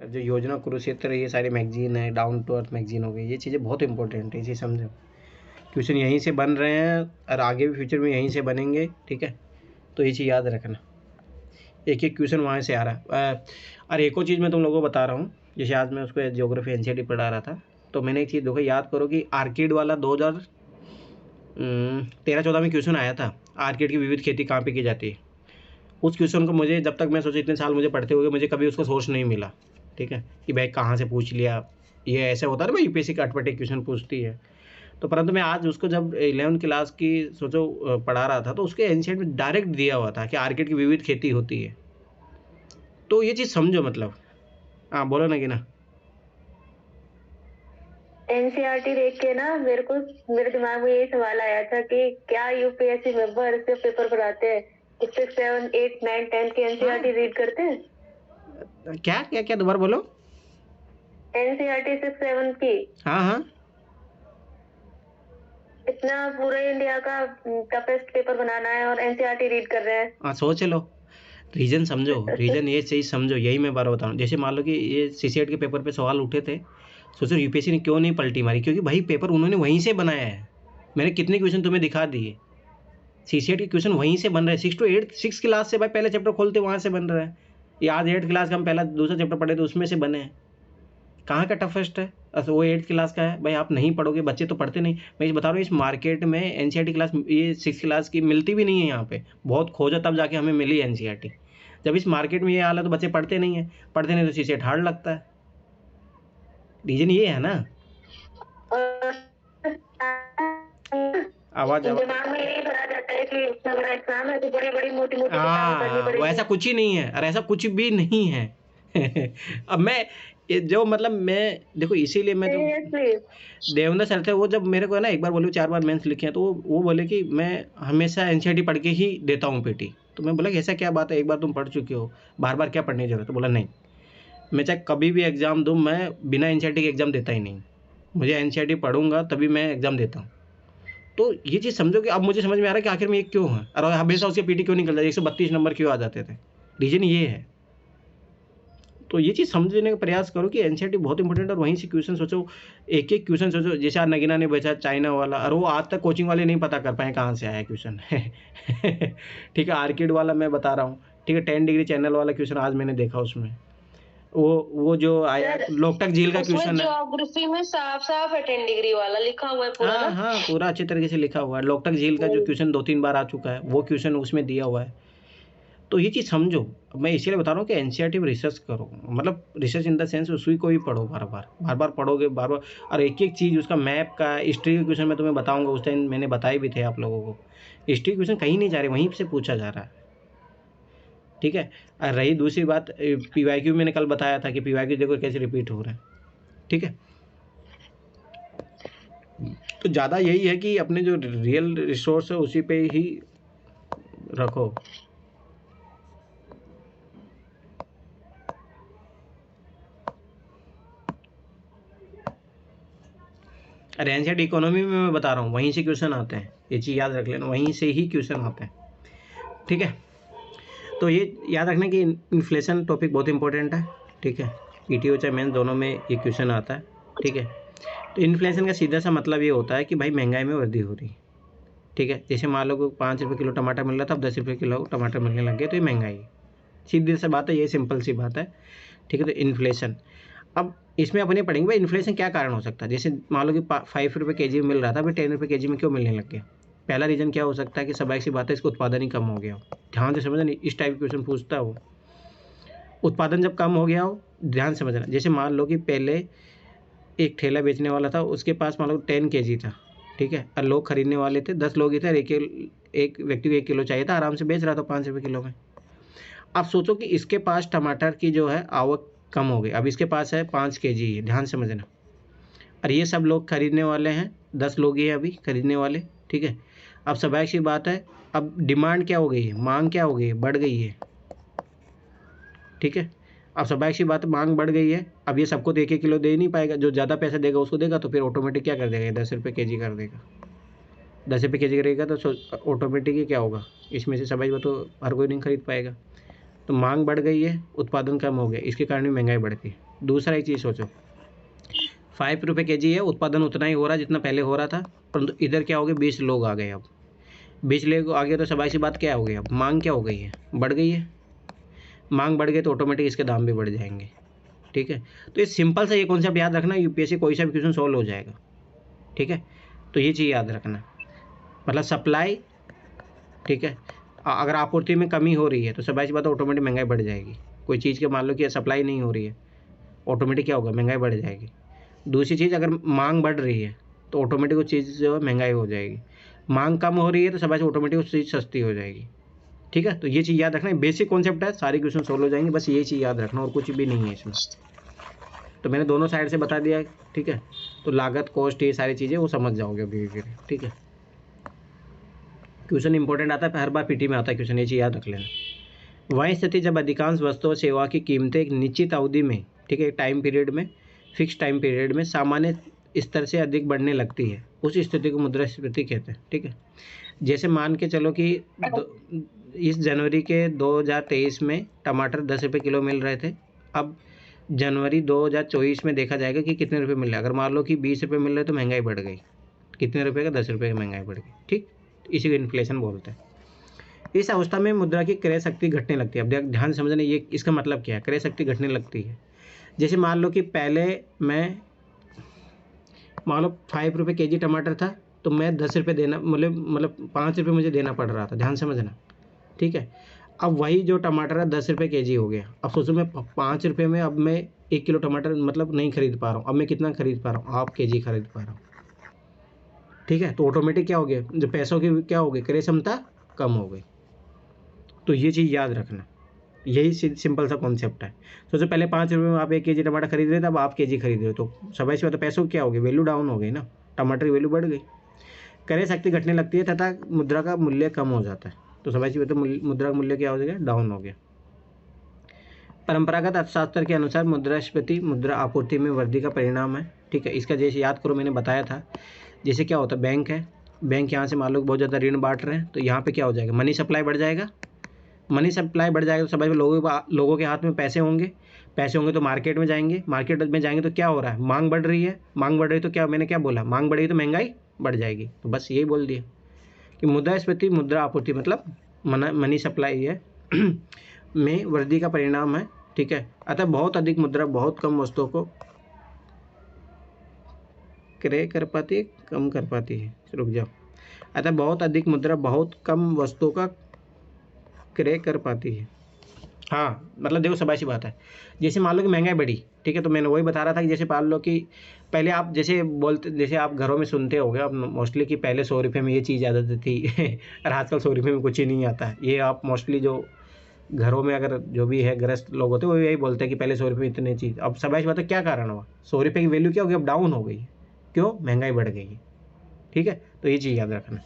जो योजना कुरुक्षेत्र, ये सारी मैगजीन है, डाउन टू अर्थ मैगजीन हो गई, ये चीज़ें बहुत इंपॉर्टेंट है, ये चीज़ समझो। क्वेश्चन यहीं से बन रहे हैं और आगे भी फ्यूचर में यहीं से बनेंगे, ठीक है। तो ये चीज़ याद रखना, एक एक क्वेश्चन वहाँ से आ रहा है। और एक और चीज़ मैं तुम लोगों को बता रहा हूँ, जैसे आज मैं उसको ज्योग्राफी एनसीईआरटी पढ़ा रहा था, तो मैंने एक चीज़ देखो, याद करो कि आर्किड वाला 2013-14 में क्वेश्चन आया था, आर्किड की विविध खेती कहाँ पे की जाती है। उस क्वेश्चन को मुझे, जब तक मैं सोचा इतने साल मुझे पढ़ते हुए, मुझे कभी उसका सोर्स नहीं मिला, ठीक है, कि भाई कहाँ से पूछ लिया। ये ऐसे होता है ना भाई, यूपीएससी का अटपटे क्वेश्चन पूछती है। तो परंतु मैं आज उसको जब 11th क्लास की सोचो पढ़ा रहा था, तो उसके एनसीईआरटी में डायरेक्ट दिया हुआ था कि आर्किड की विविध खेती होती है। तो ये चीज़ समझो, मतलब हाँ बोलो ना कि ना। एनसीईआरटी देख के ना मेरे दिमाग में यही सवाल आया था कि क्या यूपीएससी मेंबर से पेपर पढ़ाते हैं 6, 7, 8, 9, 10 की एनसीईआरटी रीड करते हैं? क्या क्या क्या दोबारा बोलो। एनसीईआरटी 6, 7 की हाँ हाँ, इतना पूरे इंडिया का टफेस्ट पेपर बनाना है और एनसीईआरटी रीड कर रहे हैं। हाँ सोच लो, रीजन समझो, रीजन ये चीज़ समझो, यही मैं बार बताऊँ। जैसे मान लो कि ये सीसीएट के पेपर पे सवाल उठे थे, सोचो यूपीएससी ने क्यों नहीं पलटी मारी, क्योंकि भाई पेपर उन्होंने वहीं से बनाया है। मैंने कितने क्वेश्चन तुम्हें दिखा दिए, सीसीएट के क्वेश्चन वहीं से बन रहे हैं। 6 to 8, 6 क्लास से भाई पहले चैप्टर खोलते वहाँ से बन रहा है। ये आज 8th क्लास का हम पहला दूसरा चैप्टर पढ़े तो उसमें से बने हैं। कहाँ का टफेस्ट है? अच्छा वो 8th क्लास का है भाई, आप नहीं पढ़ोगे, बच्चे तो पढ़ते नहीं। मैं ये बता रहा हूँ, इस मार्केट में एनसीईआरटी क्लास ये 6 क्लास की मिलती भी नहीं है यहाँ पे, बहुत खोजा तब जाके हमें मिली एनसीईआरटी। जब इस मार्केट में ये हाल है तो बच्चे पढ़ते नहीं है, पढ़ते नहीं तो सीसेट हार्ड लगता है। रीजन ये है ना। आवाज दिमाग में यही भरा जाता है कि इतना बड़ा एग्जाम है तो बड़ी बड़ी मोटी मोटी किताबें पढ़नी हाँ, पड़ेगी। वैसा कुछ ही नहीं है, और ऐसा कुछ भी नहीं है। अब मैं जो मतलब मैं देखो, इसीलिए मैं तो देवेंद्र सर थे, वो जब मेरे को है ना एक बार बोले, 4 बार मेंस लिखे हैं, तो वो बोले कि मैं हमेशा एनसीईआरटी पढ़ के ही देता हूँ पीटी। तो मैं बोला कि ऐसा क्या बात है, एक बार तुम पढ़ चुके हो, बार बार क्या पढ़ने की जरूरत है। तो बोला नहीं, मैं चाहे कभी भी एग्ज़ाम दूँ, मैं बिना एनसीईआरटी के एग्ज़ाम देता ही नहीं, मुझे एनसीईआरटी पढ़ूंगा तभी मैं एग्ज़ाम देता हूँ। तो ये चीज़ समझो कि अब मुझे समझ में आ रहा है कि आखिर में ये क्यों है, और हमेशा उसके पीटी क्यों निकल जाए, 132 नंबर क्यों आ जाते थे। रीजन ये है। तो ये चीज़ समझने का प्रयास करो कि एनसीईआरटी बहुत इंपॉर्टेंट है, और वहीं से क्वेश्चन सोचो, एक एक क्वेश्चन सोचो। जैसे आज नगीना ने बेचा चाइना वाला, और वो आज तक कोचिंग वाले नहीं पता कर पाए कहाँ से आया क्वेश्चन। ठीक है, आर्किड वाला मैं बता रहा हूँ, ठीक है, 10 डिग्री चैनल वाला क्वेश्चन आज मैंने देखा, उसमें वो जो आया लोकटक झील का क्वेश्चन है, ज्योग्राफी में साफ साफ है 10 डिग्री वाला लिखा हुआ है पूरा हाँ ना। हाँ, पूरा अच्छी तरीके से लिखा हुआ है। लोकटक झील का जो क्वेश्चन 2-3 बार आ चुका है, वो क्वेश्चन उसमें दिया हुआ है। तो ये चीज़ समझो। मैं इसीलिए बता रहा हूँ कि एनसीईआरटी में रिसर्च करो, मतलब रिसर्च इन द सेंस उसी को ही पढ़ो, बार बार पढ़ोगे, बार बार। और एक एक चीज़ उसका मैप का, हिस्ट्री के क्वेश्चन मैं तुम्हें बताऊंगा, उस टाइम मैंने बताए भी थे आप लोगों को। हिस्ट्री क्वेश्चन कहीं नहीं जा रहे, वहीं से पूछा जा रहा है, ठीक है। और रही दूसरी बात, पीवाईक्यू मैंने कल बताया था कि पीवाईक्यू देखो कैसे रिपीट हो रहा है, ठीक है। तो ज़्यादा यही है कि अपने जो रियल रिसोर्स है उसी पे ही रखो। अरे एनसीईआरटी इकोनॉमी में मैं बता रहा हूँ, वहीं से क्वेश्चन आते हैं, ये चीज़ याद रख लेना, वहीं से ही क्वेश्चन आते हैं, ठीक है। तो ये याद रखना कि इन्फ्लेशन टॉपिक बहुत इंपॉर्टेंट है, ठीक है। पीटीओ चाहे मेंस दोनों में ये क्वेश्चन आता है, ठीक है। तो इन्फ्लेशन का सीधा सा मतलब ये होता है कि भाई महंगाई में वृद्धि हो रही है, ठीक है। जैसे मान लो कि 5 रुपये किलो टमाटर मिल रहा था, अब 10 रुपये किलो टमाटर मिलने लग गए, तो ये महंगाई है, सीधी सी बात है, ये सिंपल सी बात है, ठीक है। तो इन्फ्लेशन, अब इसमें अपने पढ़ेंगे भाई इन्फ्लेशन क्या कारण हो सकता है। जैसे मान लो कि 5 रुपये के जी में मिल रहा था, अभी 10 रुपये के जी में क्यों मिलने लग गया। पहला रीज़न क्या हो सकता है कि स्वाभाविक सी बात है, इसका उत्पादन ही कम हो गया हो। ध्यान से समझना, नहीं इस टाइप के क्वेश्चन पूछता है वो। उत्पादन जब कम हो गया हो, ध्यान समझना, जैसे मान लो कि पहले एक ठेला बेचने वाला था, उसके पास मान लो 10 केजी था, ठीक है, और लोग खरीदने वाले थे 10 लोग ही थे, और एक व्यक्ति को 1 किलो चाहिए था, आराम से बेच रहा था 5 रुपये किलो में। अब सोचो कि इसके पास टमाटर की जो है आवक कम हो गई, अब इसके पास है 5 केजी है, ध्यान समझना। और ये सब लोग खरीदने वाले हैं, 10 लोग ही हैं अभी खरीदने वाले, ठीक है। अब स्वाभाविक सी बात है, अब डिमांड क्या हो गई है, मांग क्या हो गई है, बढ़ गई है, ठीक है। अब स्वाभाविक सी बात है, मांग बढ़ गई है, अब ये सबको तो 1-1 किलो दे नहीं पाएगा, जो ज़्यादा पैसा देगा उसको देगा, तो फिर ऑटोमेटिक क्या कर देगा, 10 रुपये के जी कर देगा। 10 रुपये के जी करेगा तो ऑटोमेटिक ही क्या होगा, इसमें से सबाई वो तो हर कोई नहीं खरीद पाएगा। तो मांग बढ़ गई है, उत्पादन कम हो गया, इसके कारण भी महंगाई बढ़ती है। दूसरा एक चीज़ सोचो, 5 रुपये केजी है, उत्पादन उतना ही हो रहा है जितना पहले हो रहा था, परंतु इधर क्या हो गया, 20 लोग आ गए। अब 20 लोग आ गए तो सबाई सी बात क्या हो गई, अब मांग क्या हो गई है, बढ़ गई है। मांग बढ़ गई तो ऑटोमेटिक इसके दाम भी बढ़ जाएंगे। ठीक है, तो ये सिंपल सा ये कॉन्सेप्ट याद रखना, यूपीएससी कोई सा भी क्वेश्चन सॉल्व हो जाएगा। ठीक है, तो ये चीज़ याद रखना, मतलब सप्लाई, ठीक है, अगर आपूर्ति में कमी हो रही है तो सबाई सी बात ऑटोमेटिक महंगाई बढ़ जाएगी। कोई चीज़ के मान लो कि सप्लाई नहीं हो रही है, ऑटोमेटिक क्या होगा, महंगाई बढ़ जाएगी। दूसरी चीज़, अगर मांग बढ़ रही है तो ऑटोमेटिक वो चीज़ जो है महंगाई हो जाएगी। मांग कम हो रही है तो सबाई से ऑटोमेटिक वो चीज़ सस्ती हो जाएगी। ठीक है, तो ये चीज़ याद रखना, बेसिक कॉन्सेप्ट है, सारे क्वेश्चन सोल्व हो जाएंगे, बस ये चीज़ याद रखना और कुछ भी नहीं है इसमें। तो मैंने दोनों साइड से बता दिया। ठीक है, तो लागत, कॉस्ट, ये सारी चीज़ें वो समझ जाओगे अभी धीरे। ठीक है, क्वेश्चन इंपॉर्टेंट आता है, हर बार पीटी में आता है क्वेश्चन, ये चीज़ याद रख लेना। वही स्थिति जब अधिकांश वस्तु और सेवा की कीमतें एक निश्चित अवधि में, ठीक है, एक टाइम पीरियड में, फिक्स टाइम पीरियड में सामान्य स्तर से अधिक बढ़ने लगती है, उस स्थिति को मुद्रास्फीति कहते हैं। ठीक है, जैसे मान के चलो कि इस जनवरी के 2023 में टमाटर 10 रुपये किलो मिल रहे थे, अब जनवरी 2024 में देखा जाएगा कि कितने रुपए मिल रहे हैं। अगर मान लो कि 20 रुपये मिल रहे तो महंगाई बढ़ गई, कितने रुपए का, 10 रुपये की महंगाई बढ़ गई। ठीक, इसी को इन्फ्लेशन बोलते हैं। इस अवस्था में मुद्रा की क्रय शक्ति घटने लगती है। अब ध्यान समझना, ये इसका मतलब क्या है, क्रय शक्ति घटने लगती है। जैसे मान लो कि पहले मैं मान लो 5 रुपये केजी टमाटर था, तो मैं 10 रुपये देना, मतलब 5 रुपये मुझे देना पड़ रहा था, ध्यान समझना। ठीक है, अब वही जो टमाटर है 10 रुपये केजी हो गया। अब सोचो मैं 5 रुपये में अब मैं 1 किलो टमाटर मतलब नहीं खरीद पा रहा हूँ, अब मैं कितना खरीद पा रहा हूँ, हाफ केजी खरीद पा रहा हूँ। ठीक है, तो ऑटोमेटिक क्या हो गया, जो पैसों की क्या हो गई, क्रय क्षमता कम हो गई। तो ये चीज़ याद रखना, यही सिंपल सा कॉन्सेप्ट है। सोचो पहले 5 रुपये में आप 1 केजी टमाटर खरीद रहे थे, अब आप केजी खरीद रहे हो, तो सबाई सी बात है, पैसों की क्या हो गई, वैल्यू डाउन हो गई ना, टमाटर की वैल्यू बढ़ गई, क्रय शक्ति घटने लगती है तथा मुद्रा का मूल्य कम हो जाता है। तो सबाई सी बात है, मुद्रा का मूल्य क्या हो जाएगा, डाउन हो गया। परंपरागत अर्थशास्त्र के अनुसार मुद्रास्फीति मुद्रा आपूर्ति में वृद्धि का परिणाम है। ठीक है, इसका जैसे याद करो, मैंने बताया था, जैसे क्या होता है, बैंक है, बैंक यहाँ से मान लो बहुत ज़्यादा ऋण बांट रहे हैं, तो यहाँ पे क्या हो जाएगा, मनी सप्लाई बढ़ जाएगा। मनी सप्लाई बढ़ जाएगा तो समझ में लोगों के हाथ में पैसे होंगे, पैसे होंगे तो मार्केट में जाएंगे, मार्केट में जाएंगे तो क्या हो रहा है, मांग बढ़ रही है, मांग बढ़ रही है तो क्या, मैंने क्या बोला, मांग बढ़ेगी तो महंगाई बढ़ जाएगी। तो बस यही बोल दिया कि मुद्रास्फीति मुद्रा आपूर्ति मतलब मनी सप्लाई है में वृद्धि का परिणाम है। ठीक है, अतः बहुत अधिक मुद्रा बहुत कम वस्तुओं को क्रय कर पाती है, कम कर पाती है, रुक जाओ, अतः बहुत अधिक मुद्रा बहुत कम वस्तुओं का क्रय कर पाती है। हाँ, मतलब देखो सबाई सी बात है, जैसे मान लो कि महंगाई बढ़ी, ठीक है, तो मैंने वही बता रहा था कि जैसे मान लो कि पहले आप जैसे बोलते, जैसे आप घरों में सुनते होगे आप मोस्टली कि पहले 100 रुपये में ये चीज़ आ जाती थी और आजकल 100 रुपये में कुछ ही नहीं आता है। ये आप मोस्टली जो घरों में अगर जो भी है ग्रस्त लोग होते हैं वो यही बोलते हैं कि पहले 100 रुपये में इतनी चीज़। अब सबाई सी बात है, क्या कारण हुआ, 100 रुपये की वैल्यू क्या हो गई, अब डाउन हो गई। क्यों, महंगाई बढ़ गई है। ठीक है, तो ये चीज़ याद रखना।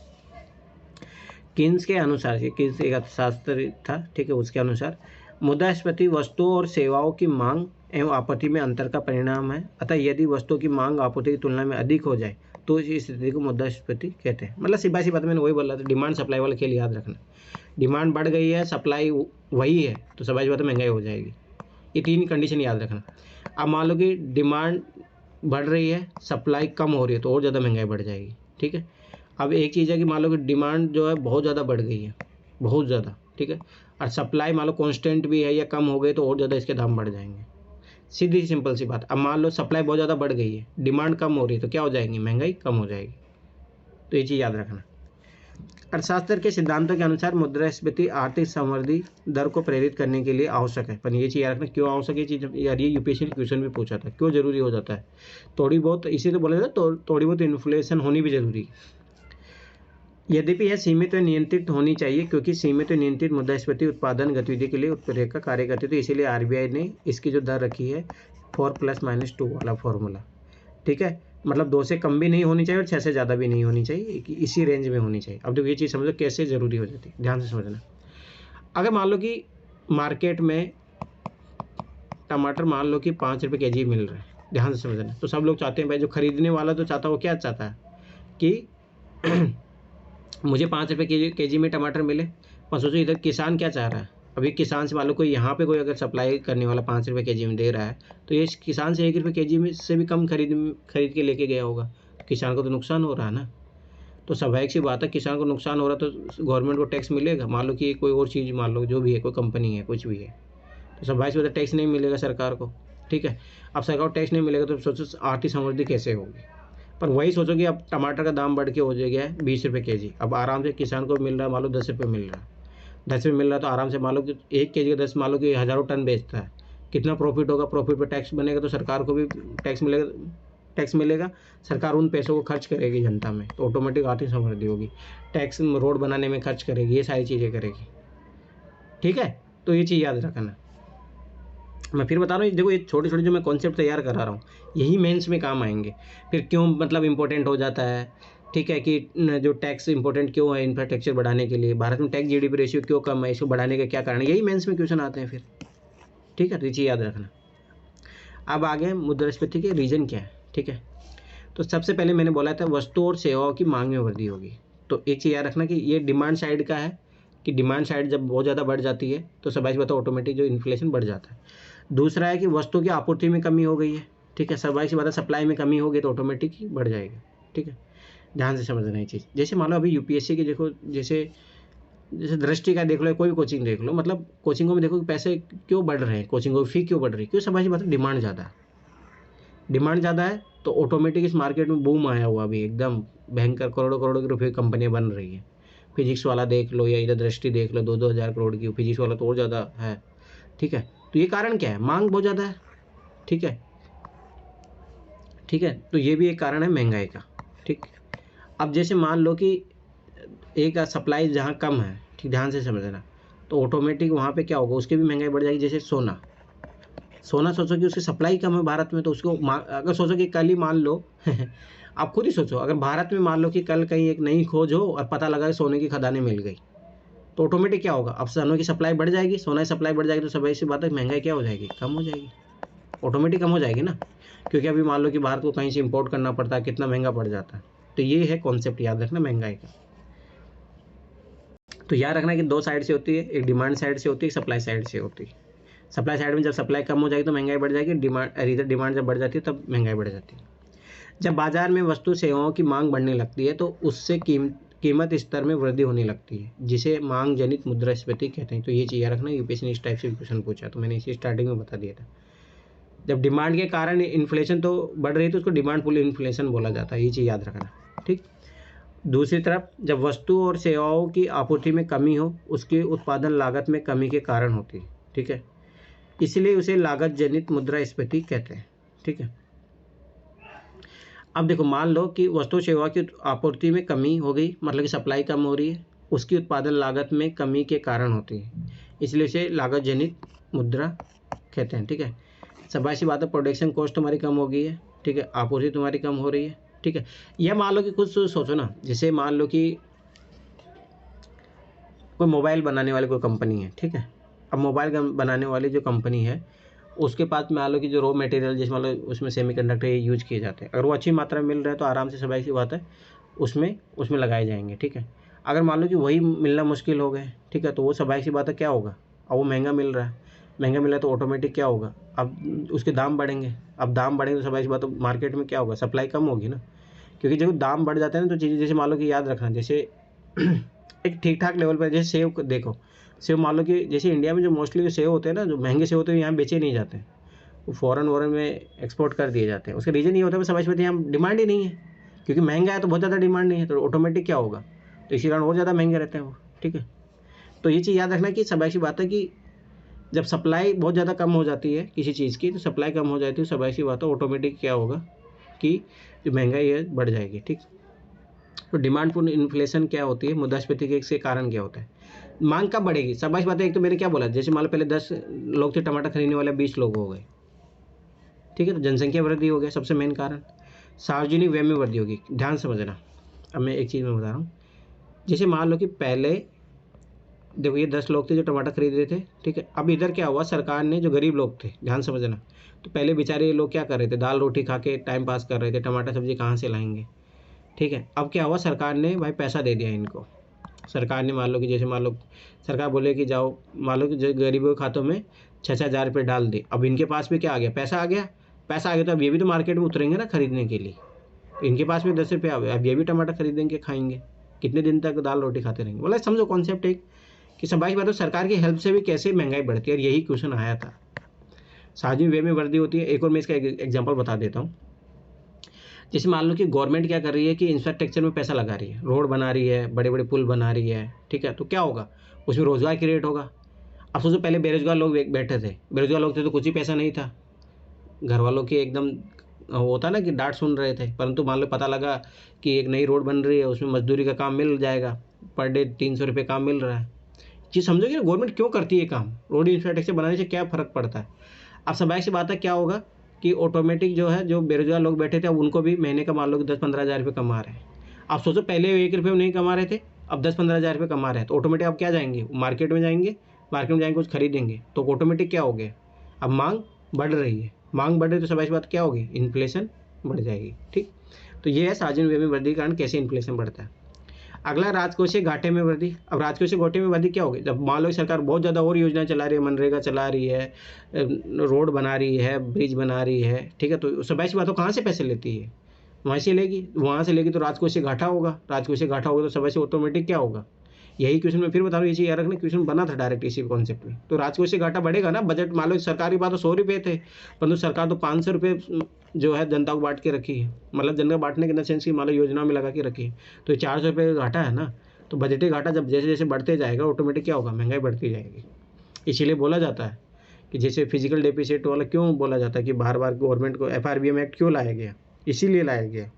किन्स के अनुसार, ये किन्स एक अर्थशास्त्री था, ठीक है, उसके अनुसार मुद्रास्फीति वस्तुओं और सेवाओं की मांग एवं आपूर्ति में अंतर का परिणाम है। अतः यदि वस्तुओं की मांग आपूर्ति की तुलना में अधिक हो जाए तो इस स्थिति को मुद्रास्फीति कहते हैं। मतलब सीधा सी बात मैंने वही बोला था, डिमांड सप्लाई वाला खेल याद रखना। डिमांड बढ़ गई है, सप्लाई वही है, तो सीधा सी बात महंगाई हो जाएगी। ये 3 कंडीशन याद रखना। अब मान लो कि डिमांड बढ़ रही है, सप्लाई कम हो रही है, तो और ज़्यादा महंगाई बढ़ जाएगी। ठीक है, अब एक चीज़ है कि मान लो कि डिमांड जो है बहुत ज़्यादा बढ़ गई है, बहुत ज़्यादा, ठीक है, और सप्लाई मान लो कांस्टेंट भी है या कम हो गई तो और ज़्यादा इसके दाम बढ़ जाएंगे। सीधी सिंपल सी बात। अब मान लो सप्लाई बहुत ज़्यादा बढ़ गई है, डिमांड कम हो रही है, तो क्या हो जाएंगी, महंगाई कम हो जाएगी। तो ये चीज़ याद रखना। अर्थशास्त्र के सिद्धांतों के अनुसार मुद्रास्फीति आर्थिक समृद्धि दर को प्रेरित करने के लिए आवश्यक है। पर ये चीज़ याद रखना, क्यों आवश्यक, ये चीज़ यार ये यूपीएससी क्वेश्चन भी पूछा था, क्यों जरूरी हो जाता है। थोड़ी बहुत, इसी तो बोला था, थोड़ी बहुत इन्फ्लेशन होनी भी जरूरी है। यद्यपि यह सीमित व नियंत्रित होनी चाहिए, क्योंकि सीमित व नियंत्रित मुद्रास्फीति उत्पादन गतिविधि के लिए उत्प्रेरक कार्य करती है। तो इसीलिए आरबीआई ने इसकी जो दर रखी है 4 + -2 वाला फॉर्मूला। ठीक है, मतलब 2 से कम भी नहीं होनी चाहिए और 6 से ज़्यादा भी नहीं होनी चाहिए, इसी रेंज में होनी चाहिए। अब देखो ये चीज़ समझो कैसे ज़रूरी हो जाती है, ध्यान से समझना। अगर मान लो कि मार्केट में टमाटर मान लो कि 5 रुपये केजी मिल रहा है, ध्यान से समझना, तो सब लोग चाहते हैं भाई, जो खरीदने वाला तो चाहता है, वो क्या चाहता है कि मुझे 5 रुपये केजी में टमाटर मिले। पर सोचो इधर किसान क्या चाह रहा है, अभी किसान से मान लो कोई यहाँ पे कोई अगर सप्लाई करने वाला 5 रुपये kg में दे रहा है, तो ये किसान से 1 रुपये kg में से भी कम खरीद के लेके गया होगा, किसान को तो नुकसान हो रहा है ना। तो स्वाभाविक सी बात है, किसान को नुकसान हो रहा तो गवर्नमेंट को टैक्स मिलेगा। मान लो कि कोई और चीज़, मान लो जो भी है, कोई कंपनी है, कुछ भी है, तो स्वाभाविक सी बात है टैक्स नहीं मिलेगा सरकार को, ठीक है। अब सरकार को टैक्स नहीं मिलेगा तो सोचो आर्थिक समृद्धि कैसे होगी। पर वही सोचो कि अब टमाटर का दाम बढ़ के हो गया है 20 रुपये kg, अब आराम से किसान को मिल रहा है मान लो 10 रुपये मिल रहा है, 10 रुपये मिल रहा है तो आराम से मान लो कि 1 kg का 10, मान लो कि हज़ारों टन बेचता है, कितना प्रॉफिट होगा, प्रॉफिट पर टैक्स बनेगा तो सरकार को भी टैक्स मिलेगा, सरकार उन पैसों को खर्च करेगी जनता में, तो ऑटोमेटिक आर्थिक समृद्धि होगी। टैक्स रोड बनाने में खर्च करेगी, ये सारी चीज़ें करेगी, ठीक है। तो ये चीज़ याद रखना। मैं फिर बता रहा हूँ, देखो ये छोटे छोटे जो मैं कॉन्सेप्ट तैयार करा रहा हूँ, यही मेंस में काम आएंगे। फिर क्यों मतलब इम्पोर्टेंट हो जाता है, ठीक है, कि जो टैक्स इंपॉर्टेंट क्यों है इंफ्रास्ट्रक्चर बढ़ाने के लिए, भारत में टैक्स जीडीपी रेशियो क्यों कम है, इसको बढ़ाने का क्या कारण है, यही मेंस में क्वेश्चन आते हैं फिर, ठीक है। तो ये चीज़ याद रखना। अब आगे मुद्रास्फीति के रीजन क्या है, ठीक है। तो सबसे पहले मैंने बोला था वस्तु और सेवाओं की मांग में वृद्धि होगी। तो एक चीज़ याद रखना कि ये डिमांड साइड का है, कि डिमांड साइड जब बहुत ज़्यादा बढ़ जाती है तो स्वाभाविक बात है ऑटोमेटिक जो इन्फ्लेशन बढ़ जाता है। दूसरा है कि वस्तु की आपूर्ति में कमी हो गई है, ठीक है, स्वाभाविक सी बात है सप्लाई में कमी होगी तो ऑटोमेटिक ही बढ़ जाएगा, ठीक है। ध्यान से समझना ये चीज़। जैसे मान लो अभी यूपीएससी की देखो, जैसे दृष्टि का देख लो, कोई भी कोचिंग देख लो, मतलब कोचिंगों में देखो कि पैसे क्यों बढ़ रहे हैं, कोचिंगों की फ़ी क्यों बढ़ रही है, क्यों, स्वाभाविक सी बात है डिमांड ज़्यादा है। डिमांड ज़्यादा है तो ऑटोमेटिक इस मार्केट में बूम आया हुआ, अभी एकदम भयंकर करोड़ों करोड़ों के रुपये कंपनियां बन रही है। फिजिक्स वाला देख लो या इधर दृष्टि देख लो, 2-2 हज़ार करोड़ की, फिजिक्स वाला तो और ज़्यादा है, ठीक है। तो ये कारण क्या है, मांग बहुत ज़्यादा है, ठीक है, ठीक है। तो ये भी एक कारण है महंगाई का, ठीक। अब जैसे मान लो कि एक सप्लाई जहाँ कम है, ठीक, ध्यान से समझना, तो ऑटोमेटिक वहाँ पे क्या होगा, उसकी भी महंगाई बढ़ जाएगी। जैसे सोना सोचो कि उसकी सप्लाई कम है भारत में, तो उसको अगर सोचो कि कल ही मान लो आप खुद ही सोचो, अगर भारत में मान लो कि कल कहीं एक नई खोज हो और पता लगा कि सोने की खदानें मिल गई, तो ऑटोमेटिक क्या होगा, अब सोने की सप्लाई बढ़ जाएगी, सोना की सप्लाई बढ़ जाएगी, तो स्वाभाविक सी बात है महंगाई क्या हो जाएगी, कम हो जाएगी, ऑटोमेटिक कम हो जाएगी ना। क्योंकि अभी मान लो कि भारत को कहीं से इंपोर्ट करना पड़ता है, कितना महंगा पड़ जाता है। तो ये है कॉन्सेप्ट, याद रखना महंगाई का। तो याद रखना कि दो साइड से होती है, एक डिमांड साइड से होती है, एक सप्लाई साइड से होती है। सप्लाई साइड में जब सप्लाई कम हो जाएगी तो महंगाई बढ़ जाएगी, डिमांड जब बढ़ जाती है तब महंगाई बढ़ जाती है। जब बाजार में वस्तु सेवाओं की मांग बढ़ने लगती है तो उससे कीमत स्तर में वृद्धि होने लगती है, जिसे मांग जनित मुद्रास्फीति कहते हैं। तो ये चीज़ याद रखना, यूपीएससी ने इस टाइप से क्वेश्चन पूछा, तो मैंने इसी स्टार्टिंग में बता दिया था। जब डिमांड के कारण इन्फ्लेशन तो बढ़ रही है तो उसको डिमांड पुल इन्फ्लेशन बोला जाता है, ये चीज़ याद रखना, ठीक। दूसरी तरफ जब वस्तु और सेवाओं की आपूर्ति में कमी हो, उसकी उत्पादन लागत में कमी के कारण होती है, ठीक है, इसलिए उसे लागत जनित मुद्रास्फीति कहते हैं, ठीक है। अब देखो मान लो कि वस्तु सेवा की आपूर्ति में कमी हो गई, मतलब कि सप्लाई कम हो रही है, उसकी उत्पादन लागत में कमी के कारण होती है, इसलिए उसे लागत जनित मुद्रा कहते हैं, ठीक है। स्वाभाविक सी बात है प्रोडक्शन कॉस्ट तुम्हारी कम हो गई है, ठीक है, आपूर्ति तुम्हारी कम हो रही है, ठीक है। यह मान लो कि कुछ सोचो ना, जैसे मान लो कि कोई मोबाइल बनाने वाली कोई कंपनी है, ठीक है। अब मोबाइल बनाने वाली जो कंपनी है उसके पास मान लो कि जो रॉ मटेरियल, जैसे मान लो उसमें सेमीकंडक्टर यूज किए जाते हैं, अगर वो अच्छी मात्रा में मिल रहा है तो आराम से स्वाभाविक सी बात है उसमें लगाए जाएंगे, ठीक है। अगर मान लो कि वही मिलना मुश्किल हो गए, ठीक है, तो वो स्वाभाविक सी बात है क्या होगा, अब वो महंगा मिल रहा है तो ऑटोमेटिक क्या होगा, अब उसके दाम बढ़ेंगे, अब दाम बढ़ेंगे तो स्वाभाविक सी बात है मार्केट में क्या होगा, सप्लाई कम होगी ना। क्योंकि जब दाम बढ़ जाते हैं ना तो चीज़ें, जैसे मान लो कि याद रखना, जैसे एक ठीक ठाक लेवल पर, जैसे सेव देखो, सेव मान लो कि जैसे इंडिया में जो मोस्टली जो सेव होते हैं ना, जो महंगे सेव होते हैं यहाँ बेचे नहीं जाते, वो फॉरेन में एक्सपोर्ट कर दिए जाते हैं। उसका रीज़न ये होता है समझ में, यहाँ डिमांड ही नहीं है, क्योंकि महंगा है तो बहुत ज़्यादा डिमांड नहीं है, तो ऑटोमेटिक क्या होगा, तो इसी कारण और ज़्यादा महंगे रहते हैं वो, ठीक है। तो ये चीज़ याद रखना कि स्वाभाविक सी बात है कि जब सप्लाई बहुत ज़्यादा कम हो जाती है किसी चीज़ की, तो सप्लाई कम हो जाती है, स्वाभाविक सी बात है ऑटोमेटिक क्या होगा कि जो महंगाई है बढ़ जाएगी, ठीक। तो डिमांड पुल इन्फ्लेशन क्या होती है, मुद्रास्फीति के से कारण क्या होता है, मांग कब बढ़ेगी, स्वाभाविक बात है। एक तो मैंने क्या बोला, जैसे मान लो पहले 10 लोग थे टमाटर खरीदने वाले, 20 लोग हो गए, ठीक है, तो जनसंख्या वृद्धि हो गया सबसे मेन कारण। सार्वजनिक व्यय में वृद्धि होगी, ध्यान समझना। अब मैं एक चीज़ में बता रहा हूँ, जैसे मान लो कि पहले देखो ये 10 लोग थे जो टमाटर खरीद रहे थे, ठीक है। अब इधर क्या हुआ, सरकार ने जो गरीब लोग थे, ध्यान समझना, तो पहले बेचारे ये लोग क्या कर रहे थे, दाल रोटी खा के टाइम पास कर रहे थे, टमाटर सब्जी कहाँ से लाएंगे, ठीक है। अब क्या हुआ, सरकार ने भाई पैसा दे दिया इनको, सरकार ने मान लो कि जैसे मान लो सरकार बोले कि जाओ, मान लो कि जो गरीबों के खातों में 6,000 रुपये डाल दे। अब इनके पास में क्या आ गया, पैसा आ गया। पैसा आ गया तो अब ये भी तो मार्केट में उतरेंगे ना खरीदने के लिए। तो इनके पास में 10 रुपये आ गए, अब ये भी टमाटर खरीदेंगे, खाएंगे, कितने दिन तक दाल रोटी खाते रहेंगे। मतलब समझो कॉन्सेप्ट एक कि सब बात हो, सरकार की हेल्प से भी कैसे महंगाई बढ़ती है। और यही क्वेश्चन आया था। सार्वजनिक व्यय में वृद्धि होती है। एक और मैं इसका एग्जाम्पल बता देता हूँ। जैसे मान लो कि गवर्नमेंट क्या कर रही है कि इंफ्रास्ट्रक्चर में पैसा लगा रही है, रोड बना रही है, बड़े बड़े पुल बना रही है, ठीक है। तो क्या होगा, उसमें रोजगार क्रिएट होगा। अब सोचो पहले बेरोजगार लोग बैठे थे, बेरोजगार लोग थे तो कुछ ही पैसा नहीं था, घर वालों की एकदम होता ना कि डांट सुन रहे थे। परंतु मान लो पता लगा कि एक नई रोड बन रही है, उसमें मजदूरी का काम मिल जाएगा, पर डे 300 रुपये काम मिल रहा है। चीज़ समझो कि गवर्नमेंट क्यों करती है काम, रोड इंफ्रास्ट्रक्चर बनाने से क्या फ़र्क पड़ता है। अब स्वाभाविक सी बात है, क्या होगा कि ऑटोमेटिक जो है, जो बेरोजगार लोग बैठे थे अब उनको भी महीने का मान लो कि 10-15 हज़ार रुपये कमा रहे हैं। आप सोचो पहले 1 रुपये नहीं कमा रहे थे, अब 10-15 हज़ार रुपये कमा रहे हैं। तो ऑटोमेटिक अब क्या जाएंगे, मार्केट में जाएंगे, कुछ खरीदेंगे, तो ऑटोमेटिक क्या हो गया, अब मांग बढ़ रही है। मांग बढ़ रही तो स्वाभाविक बात क्या होगी, इन्फ्लेशन बढ़ जाएगी। ठीक, तो ये है सार्वजनिक व्यय में वृद्धि के कारण कैसे इन्फ्लेशन बढ़ता है। अगला राजकोषीय घाटे में वृद्धि। अब राजकोषीय घाटे में वृद्धि क्या होगी, जब मान लो सरकार बहुत ज़्यादा और योजनाएं चला रही है, मनरेगा चला रही है, रोड बना रही है, ब्रिज बना रही है, ठीक है। तो स्वाभाविक बात हो, कहाँ से पैसे लेती है, वहाँ से लेगी, वहाँ से लेगी तो राजकोषीय घाटा होगा। राजकोषीय घाटा होगा तो स्वाभाविक ऑटोमेटिक क्या होगा, यही क्वेश्चन में फिर बता रहा हूँ, ये चीज़ याद रखना, क्वेश्चन बना था डायरेक्ट इसी कॉन्सेप्ट में। तो राजकोषीय घाटा बढ़ेगा ना। बजट मान लो सरकार की बात तो 100 रुपये थे, परंतु सरकार तो 500 रुपये जो है जनता को बांट के रखी है, मतलब जनता बांटने के ना सेंस की मान लो योजना में लगा के रखी है, तो 400 रुपये का घाटा है ना। तो बजटीय घाटा जब जैसे जैसे बढ़ते जाएगा ऑटोमेटिक क्या होगा, महंगाई बढ़ती जाएगी। इसीलिए बोला जाता है कि जैसे फिजिकल डेफिसिट वाला क्यों बोला जाता है कि बार बार गवर्नमेंट को FRBM एक्ट क्यों लाया गया, इसीलिए लाया गया।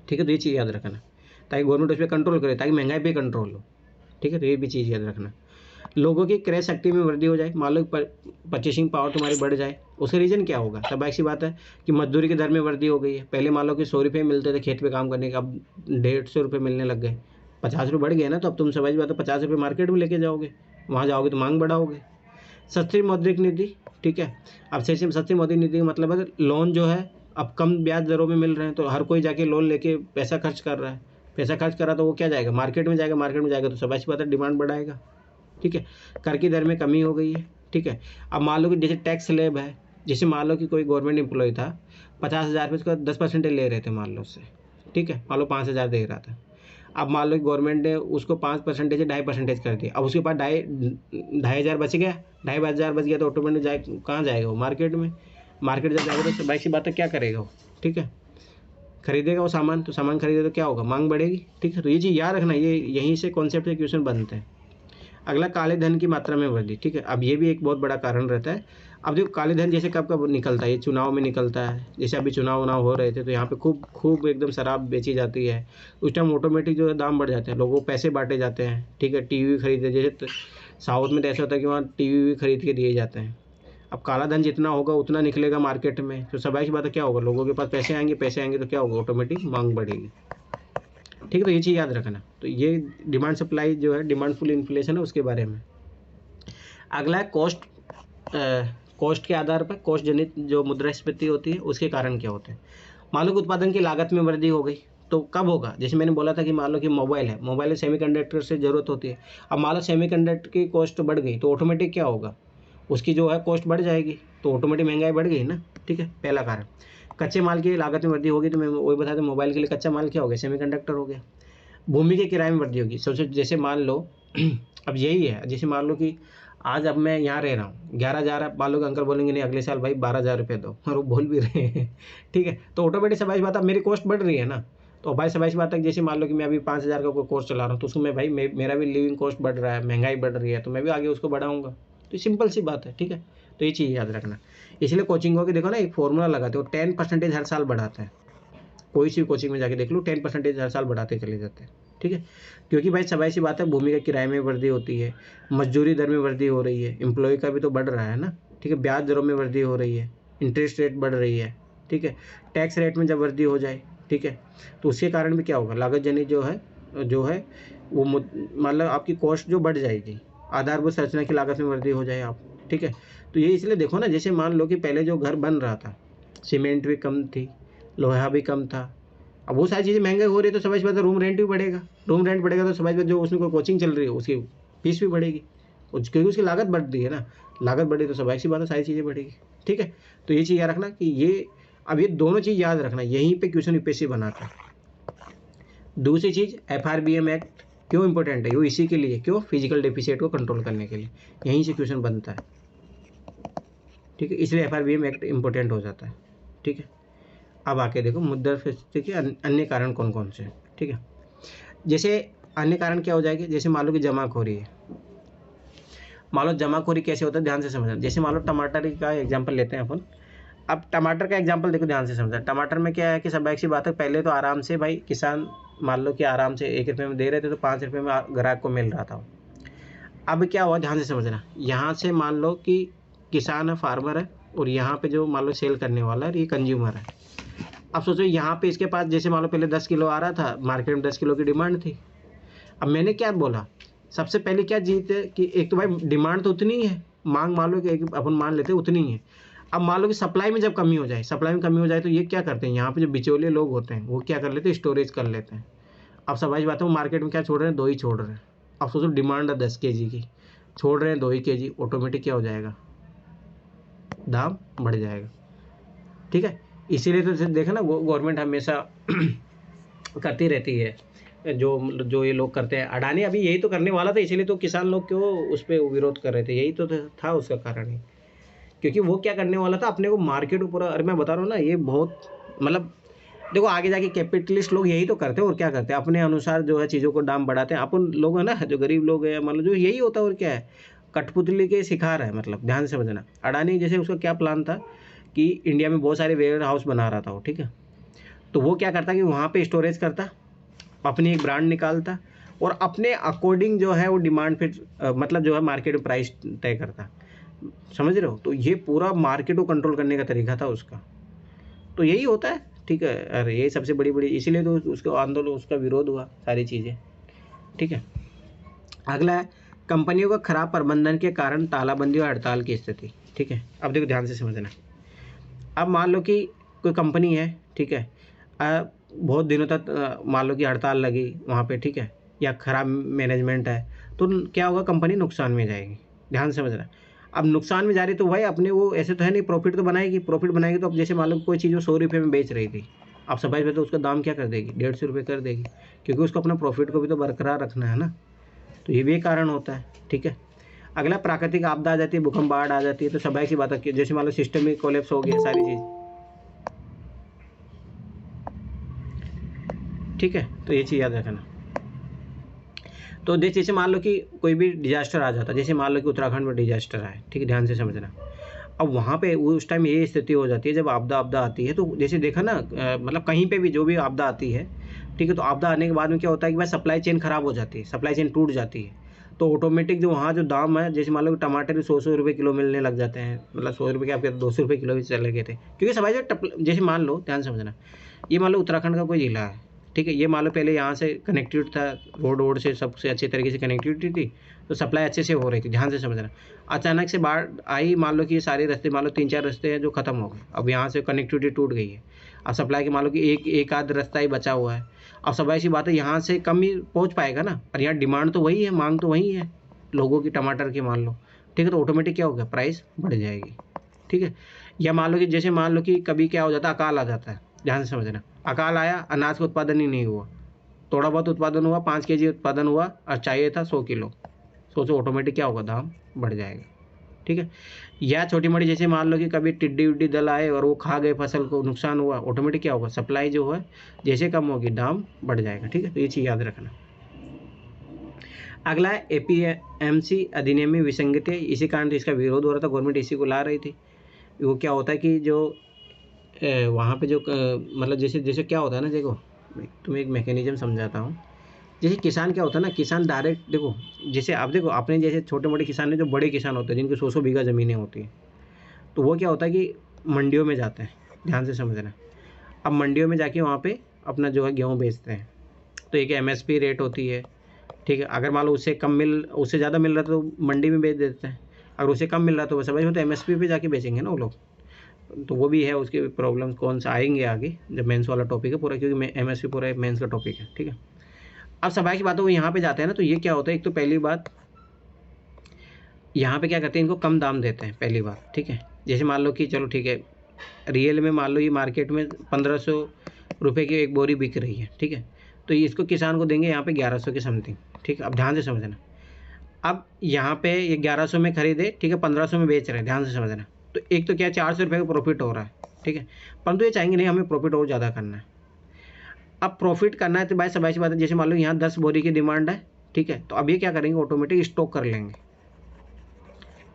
ठीक है, तो ये चीज़ याद रखना, ताकि गवर्नमेंट उस पर कंट्रोल करे, ताकि महंगाई पे कंट्रोल हो। ठीक है, तो ये भी चीज़ याद रखना। लोगों की क्रय शक्ति में वृद्धि हो जाए, मान लो परचेसिंग पावर तुम्हारी बढ़ जाए, उसका रीज़न क्या होगा, स्वाभाविक सी बात है कि मजदूरी की दर में वृद्धि हो गई है। पहले मान लो कि 100 रुपये मिलते थे खेत पे काम करने के, अब 150 रुपये मिलने लग गए, 50 रुपये बढ़ गए ना। तो अब तुम स्वाभाविक बात है 50 रुपये मार्केट में लेके जाओगे, वहाँ जाओगे तो मांग बढ़ाओगे। सस्ती मौद्रिक नीति, ठीक है। अब से सस्ती मौद्रिक नीति का मतलब है लोन जो है अब कम ब्याज दरों में मिल रहे हैं, तो हर कोई जाके लोन लेके पैसा खर्च कर रहा है। पैसा खर्च कर रहा तो वो क्या जाएगा, मार्केट में जाएगा, मार्केट में जाएगा तो स्वाभाविक बात है डिमांड बढ़ाएगा। ठीक है, कर की दर में कमी हो गई है। ठीक है, अब मान लो कि जैसे टैक्स स्लैब है, जैसे मान लो कि कोई गवर्नमेंट एम्प्लॉय था, 50,000 रुपये उसका 10% ले रहे थे मान लो उससे, ठीक है, मान लो 5,000 दे रहा था। अब मान लो गवर्नमेंट ने उसको 5% से 2.5% कर दिया, अब उसके पास 2,500 बच गया, 2,500 बच गया तो ऑटोमेटिक जाए कहाँ जाएगा वो, मार्केट में। मार्केट जब जाएगा तो स्वाभाविक सी बात है क्या करेगा वो, ठीक है, खरीदेगा वो सामान, तो सामान खरीदे तो क्या होगा, मांग बढ़ेगी। ठीक है, तो ये चीज़ याद रखना, ये यहीं से कॉन्सेप्ट से क्वेश्चन बनते हैं। अगला काले धन की मात्रा में वृद्धि। ठीक है, अब ये भी एक बहुत बड़ा कारण रहता है। अब देखो काले धन जैसे कब कब निकलता है, ये चुनाव में निकलता है। जैसे अभी चुनाव हो रहे थे तो यहाँ पे खूब एकदम शराब बेची जाती है, उस टाइम ऑटोमेटिक जो है दाम बढ़ जाते हैं, लोगों को पैसे बांटे जाते हैं। ठीक है, टीवी खरीदे, जैसे साउथ में तो ऐसा होता है कि वहाँ टीवी भी खरीद के दिए जाते हैं। अब काला धन जितना होगा उतना निकलेगा मार्केट में, तो स्वाभाविक बात है क्या होगा, लोगों के पास पैसे आएंगे तो क्या होगा, ऑटोमेटिक मांग बढ़ेगी। ठीक है, तो ये चीज़ याद रखना। तो ये डिमांड सप्लाई जो है, डिमांड फुल इन्फ्लेशन है, उसके बारे में। अगला है कॉस्ट के आधार पर कॉस्ट जनित जो मुद्रास्फीति होती है उसके कारण क्या होते हैं। मान लो कि उत्पादन की लागत में वृद्धि हो गई तो कब होगा, जैसे मैंने बोला था कि मान लो कि मोबाइल है, मोबाइल में सेमीकंडक्टर से ज़रूरत होती है। अब मान लो सेमीकंडक्टर की कॉस्ट बढ़ गई तो ऑटोमेटिक क्या होगा, उसकी जो है कॉस्ट बढ़ जाएगी, तो ऑटोमेटिक महंगाई बढ़ गई ना। ठीक है, पहला कारण। कच्चे माल की लागत में वृद्धि होगी, तो मैं वही बता दूं, मोबाइल के लिए कच्चा माल क्या हो गया, सेमीकंडक्टर हो गया। भूमि के किराए में वृद्धि होगी, सोचो जैसे मान लो अब यही है, जैसे मान लो कि आज अब मैं यहाँ रह रहा हूँ, 11,000, मान लो कि अंकल बोलेंगे नहीं अगले साल भाई 12,000 रुपये दो, और वो बोल भी रहे हैं। ठीक है, तो ऑटोमेटिक स्वाभाविक बात है मेरी कॉस्ट बढ़ रही है ना। तो भाई स्वाभाविक बात है जैसे मान लो कि मैं अभी 5,000 का कोई कोर्स चला रहा हूँ, तो उसमें भाई मेरा भी लिविंग कॉस्ट बढ़ रहा है, महंगाई बढ़ रही है, तो मैं भी आगे उसको बढ़ाऊंगा। तो सिंपल सी बात है। ठीक है, तो ये चीज़ याद रखना। इसलिए कोचिंगों की देखो ना, एक फॉर्मूला लगाते हो, 10% हर साल बढ़ाता है। कोई सी कोचिंग में जाके देख लो, 10% हर साल बढ़ाते चले जाते हैं। ठीक है, क्योंकि भाई स्वाभाविक सी बात है भूमि का किराए में वृद्धि होती है, मजदूरी दर में वृद्धि हो रही है, एम्प्लॉय का भी तो बढ़ रहा है ना। ठीक है, ब्याज दरों में वृद्धि हो रही है, इंटरेस्ट रेट बढ़ रही है। ठीक है, टैक्स रेट में जब वृद्धि हो जाए, ठीक है, तो उसके कारण भी क्या होगा, लागत जनित जो है वो मतलब आपकी कॉस्ट जो बढ़ जाएगी, आधारभूत संरचना की लागत में वृद्धि हो जाए आप। ठीक है, तो ये इसलिए देखो ना, जैसे मान लो कि पहले जो घर बन रहा था सीमेंट भी कम थी, लोहा भी कम था, अब वो सारी चीज़ें महंगे हो रही है तो समझ बात है रूम रेंट भी बढ़ेगा, रूम रेंट बढ़ेगा तो स्वाभाविक जो उसमें कोई कोचिंग चल रही है उसकी फीस भी बढ़ेगी, क्योंकि उसकी लागत बढ़ रही है ना, लागत बढ़ी तो स्वाभाविक सी बात है सारी चीज़ें बढ़ेगी। ठीक है, तो ये चीज़ याद रखना कि ये अब ये दोनों चीज़ याद रखना, यहीं पे क्वेश्चन यूपीएससी बनाता है। दूसरी चीज़ FRBM एक्ट क्यों इंपॉर्टेंट है, वो इसी के लिए, क्यों, फिजिकल डेफिसिट को कंट्रोल करने के लिए, यहीं से क्वेश्चन बनता है। ठीक है, इसलिए FRBM एक्ट इंपॉर्टेंट हो जाता है। ठीक है, अब आके देखो मुद्रास्फीति के अन्य कारण कौन कौन से हैं। ठीक है, जैसे अन्य कारण क्या हो जाएंगे, जैसे मान लो कि जमाखोरी है। मान लो जमाखोरी कैसे होता है, ध्यान से समझना। जैसे मान लो टमाटर का एग्जाम्पल लेते हैं अपन। अब टमाटर का एग्जाम्पल देखो, ध्यान से समझना। टमाटर में क्या है कि सब एक सी बात है, पहले तो आराम से भाई किसान मान लो कि आराम से 1 रुपये में दे रहे थे तो 5 रुपये में ग्राहक को मिल रहा था। अब क्या हुआ, ध्यान से समझना। यहाँ से मान लो कि किसान है, फार्मर है, और यहाँ पे जो मान लो सेल करने वाला है ये कंज्यूमर है। अब सोचो यहाँ पे इसके पास जैसे मान लो पहले 10 किलो आ रहा था, मार्केट में 10 किलो की डिमांड थी। अब मैंने क्या बोला, सबसे पहले क्या जीत है कि एक तो भाई डिमांड तो उतनी ही है, मांग मान लो कि अपन मान लेते हैं उतनी ही है। अब मान लो कि सप्लाई में जब कमी हो जाए, सप्लाई में कमी हो जाए तो ये क्या करते हैं, यहाँ पे जो बिचौलिए लोग होते हैं वो क्या कर लेते हैं, स्टोरेज कर लेते हैं। अब सवाल बात है, वो मार्केट में क्या छोड़ रहे हैं, 2 ही छोड़ रहे हैं। अब सोचो डिमांड है 10 kg की, छोड़ रहे हैं 2 ही kg, ऑटोमेटिक क्या हो जाएगा, दाम बढ़ जाएगा। ठीक है, इसीलिए तो देखा ना गवर्नमेंट हमेशा करती रहती है, जो ये लोग करते हैं। अडानी अभी यही तो करने वाला था, इसीलिए तो किसान लोग क्यों उस पर विरोध कर रहे थे, यही तो था उसका कारण ही। क्योंकि वो क्या करने वाला था, अपने को मार्केट ऊपर, अरे मैं बता रहा हूँ ना, ये बहुत मतलब देखो आगे जाके कैपिटलिस्ट लोग यही तो करते हैं, और क्या करते हैं, अपने अनुसार जो है चीज़ों को दाम बढ़ाते हैं। अपन लोग है ना, जो गरीब लोग हैं मतलब जो यही होता है, और क्या है, कठपुतली के शिकार है। मतलब ध्यान से समझना, अडानी जैसे उसका क्या प्लान था कि इंडिया में बहुत सारे वेयर हाउस बना रहा था वो। ठीक है, तो वो क्या करता कि वहाँ पे स्टोरेज करता, अपनी एक ब्रांड निकालता, और अपने अकॉर्डिंग जो है वो डिमांड फिर मतलब जो है मार्केट में प्राइस तय करता। समझ रहे हो, तो ये पूरा मार्केट को कंट्रोल करने का तरीका था उसका। तो यही होता है। ठीक है, अरे ये सबसे बड़ी इसीलिए तो उसको आंदोलन, उसका विरोध हुआ, सारी चीज़ें। ठीक है, अगला है कंपनियों का खराब प्रबंधन के कारण तालाबंदी और हड़ताल की स्थिति। ठीक है, अब देखो ध्यान से समझना। अब मान लो कि कोई कंपनी है, ठीक है, बहुत दिनों तक मान लो कि हड़ताल लगी वहाँ पे, ठीक है, या खराब मैनेजमेंट है, तो क्या होगा, कंपनी नुकसान में जाएगी। ध्यान से समझना। अब नुकसान में जा रही तो भाई अपने वो ऐसे तो है नहीं, प्रॉफिट तो बनाएगी, प्रॉफिट बनाएगी तो अब जैसे मान लो कोई चीज़ वो 100 रुपये में बेच रही थी, अब सफाई पे तो उसका दाम क्या कर देगी, 150 रुपये कर देगी, क्योंकि उसको अपना प्रॉफिट को भी तो बरकरार रखना है ना। तो ये भी एक कारण होता है। ठीक है, अगला प्राकृतिक आपदा आ जाती है, भूकंप, बाढ़ आ जाती है, तो स्वाभाविक सी बात है, जैसे मान लो सिस्टम में कोलैप्स हो गया सारी चीज़। ठीक है, तो ये चीज़ याद रखना। तो जैसे मान लो कि कोई भी डिजास्टर आ जाता है, जैसे मान लो कि उत्तराखंड में डिजास्टर आए, ठीक है, ध्यान से समझना। अब वहाँ पे उस टाइम ये स्थिति हो जाती है जब आपदा आती है, तो जैसे देखा ना मतलब कहीं पे भी जो भी आपदा आती है, ठीक है, तो आपदा आने के बाद में क्या होता है कि भाई सप्लाई चेन खराब हो जाती है, सप्लाई चेन टूट जाती है, तो ऑटोमेटिक जो वहाँ जो दाम है, जैसे मान लो कि टमाटर भी 100 रुपये किलो मिलने लग जाते हैं, मतलब 100 रुपये के आपके 200 रुपये किलो भी चले गए थे, क्योंकि सभी जैसे मान लो, ध्यान समझना, ये मान लो उत्तराखंड का कोई जिला है, ठीक है, ये मान लो पहले यहाँ से कनेक्टिविटी था, रोड से सबसे अच्छे तरीके से कनेक्टिविटी थी, तो सप्लाई अच्छे से हो रही थी। ध्यान से समझना, अचानक से बाढ़ आई, मान लो कि ये सारे रास्ते, मान लो 3-4 रास्ते हैं जो खत्म हो गए, अब यहाँ से कनेक्टिविटी टूट गई है, अब सप्लाई के मान लो कि एक आध रास्ता ही बचा हुआ है। अब सब ऐसी बात है, यहाँ से कम ही पहुँच पाएगा ना, और यहाँ डिमांड तो वही है, मांग तो वही है लोगों की टमाटर की, मान लो, ठीक है, तो ऑटोमेटिक क्या होगा, प्राइस बढ़ जाएगी। ठीक है, या मान लो कि जैसे मान लो कि कभी क्या हो जाता है, अकाल आ जाता है। ध्यान से समझना, अकाल आया, अनाज का उत्पादन ही नहीं हुआ, थोड़ा बहुत उत्पादन हुआ, 5 kg उत्पादन हुआ और चाहिए था 100 किलो, सोचो ऑटोमेटिक क्या होगा, दाम बढ़ जाएगा। ठीक है, या छोटी मोटी जैसे मान लो कि कभी टिड्डी उड्डी दल आए और वो खा गए फसल को, नुकसान हुआ, ऑटोमेटिक क्या होगा, सप्लाई जो है जैसे कम होगी दाम बढ़ जाएगा। ठीक है, तो ये चीज़ याद रखना। अगला है APMC अधिनियम में विसंगति है, इसी कारण तो इसका विरोध हो रहा था, गवर्नमेंट इसी को ला रही थी। वो क्या होता है कि जो वहाँ पे जो मतलब जैसे क्या होता है ना, देखो तुम्हें एक मैकेनिज्म समझाता हूँ। जैसे किसान क्या होता है ना, किसान डायरेक्ट देखो, जैसे आप देखो अपने जैसे छोटे मोटे किसान हैं, जो बड़े किसान होते हैं जिनकी 100 बीघा ज़मीनें होती हैं, तो वो क्या होता है कि मंडियों में जाते हैं। ध्यान से समझना, अब मंडियों में जाके वहाँ पे अपना जो है गेहूँ बेचते हैं, तो एक MSP रेट होती है। ठीक है, अगर मान लो उससे ज़्यादा मिल रहा तो मंडी में बेच देते हैं, अगर उससे कम मिल रहा तो समझ में तो MSP पे जाके बेचेंगे ना वो लोग। तो वो भी है, उसके प्रॉब्लम्स कौन सा आएंगे आगे जब मेंस वाला टॉपिक है पूरा, क्योंकि MSP पूरा मेंस का टॉपिक है। ठीक है, अब सबाई की बातों को यहाँ पे जाते हैं ना, तो ये क्या होता है, एक तो पहली बात यहाँ पे क्या करते हैं, इनको कम दाम देते हैं पहली बात, ठीक है। जैसे मान लो कि चलो ठीक है, रियल में मान लो ये मार्केट में 1500 रुपये की एक बोरी बिक रही है, ठीक है, तो ये इसको किसान को देंगे यहाँ पे 1100 के समथिंग, ठीक है। अब ध्यान से समझना, अब यहाँ पे ये 1100 में खरीदे, ठीक है, 1500 में बेच रहे हैं, ध्यान से समझना। तो एक तो क्या 400 रुपये का प्रॉफिट हो रहा है, ठीक है, परंतु ये चाहेंगे नहीं हमें प्रॉफिट और ज़्यादा करना है। अब प्रॉफिट करना है तो भाई सबाई सी बात है, जैसे मान लो यहाँ 10 बोरी की डिमांड है, ठीक है, तो अब ये क्या करेंगे, ऑटोमेटिक स्टॉक कर लेंगे।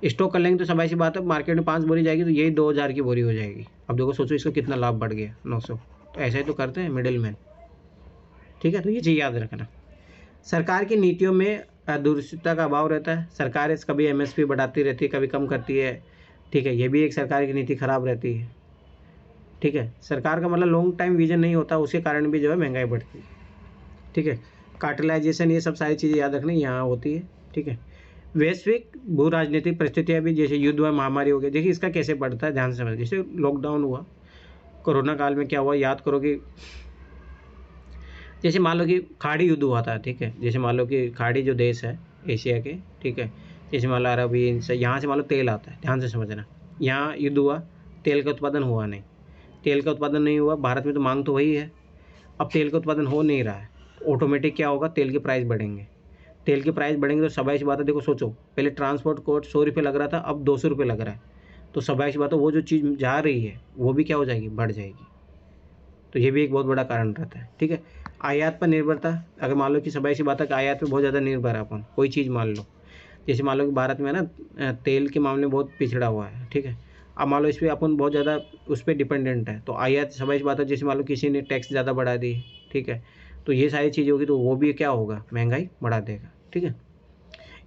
स्टॉक कर लेंगे तो सबाई सी बात है, मार्केट में 5 बोरी जाएगी तो यही 2000 की बोरी हो जाएगी। अब देखो सोचो इसको कितना लाभ बढ़ गया, 900। तो ऐसा ही तो करते हैं मिडिल मैन, ठीक है। तो ये चीज़ याद रखना, सरकार की नीतियों में दूरदर्शिता का अभाव रहता है। सरकार कभी MSP बढ़ाती रहती है, कभी कम करती है, ठीक है, ये भी एक सरकार की नीति खराब रहती है, ठीक है। सरकार का मतलब लॉन्ग टाइम विजन नहीं होता, उसके कारण भी जो है महंगाई बढ़ती है, ठीक है। कार्टेलाइजेशन, ये सब सारी चीज़ें याद रखनी यहाँ होती है, ठीक है। वैश्विक भू राजनीतिक परिस्थितियाँ भी, जैसे युद्ध व महामारी हो गई, देखिए इसका कैसे पड़ता है, ध्यान से समझ। जैसे लॉकडाउन हुआ, कोरोना काल में क्या हुआ, याद करो कि जैसे मान लो कि खाड़ी युद्ध हुआ था, ठीक है, जैसे मान लो कि खाड़ी जो देश है एशिया के, ठीक है, जैसे मान लो अरबी, इनसे यहाँ से मान लो तेल आता है, ध्यान से समझना। यहाँ युद्ध हुआ, तेल का उत्पादन हुआ नहीं, तेल का उत्पादन नहीं हुआ, भारत में तो मांग तो वही है, अब तेल का उत्पादन हो नहीं रहा है, ऑटोमेटिक क्या होगा, तेल के प्राइस बढ़ेंगे। तेल के प्राइस बढ़ेंगे तो सबाई सी बात है, देखो सोचो, पहले ट्रांसपोर्ट कॉस्ट 100 रुपये लग रहा था, अब 200 रुपये लग रहा है, तो सबाई सी बात है, वो जो चीज़ जा रही है वो भी क्या हो जाएगी, बढ़ जाएगी। तो ये भी एक बहुत बड़ा कारण रहता है, ठीक है। आयात पर निर्भरता, अगर मान लो कि सबाई सी बात है कि आयात पे बहुत ज़्यादा निर्भर है अपन, कोई चीज़ मान लो, जैसे मान लो कि भारत में ना तेल के मामले में बहुत पिछड़ा हुआ है, ठीक है। अब मान लो इस पर अपन बहुत ज़्यादा उस पर डिपेंडेंट है, तो आयात सबाई सी बात है, जैसे मान लो किसी ने टैक्स ज़्यादा बढ़ा दी, ठीक है, तो ये सारी चीज़ें होगी तो वो भी क्या होगा, महंगाई बढ़ा देगा, ठीक है।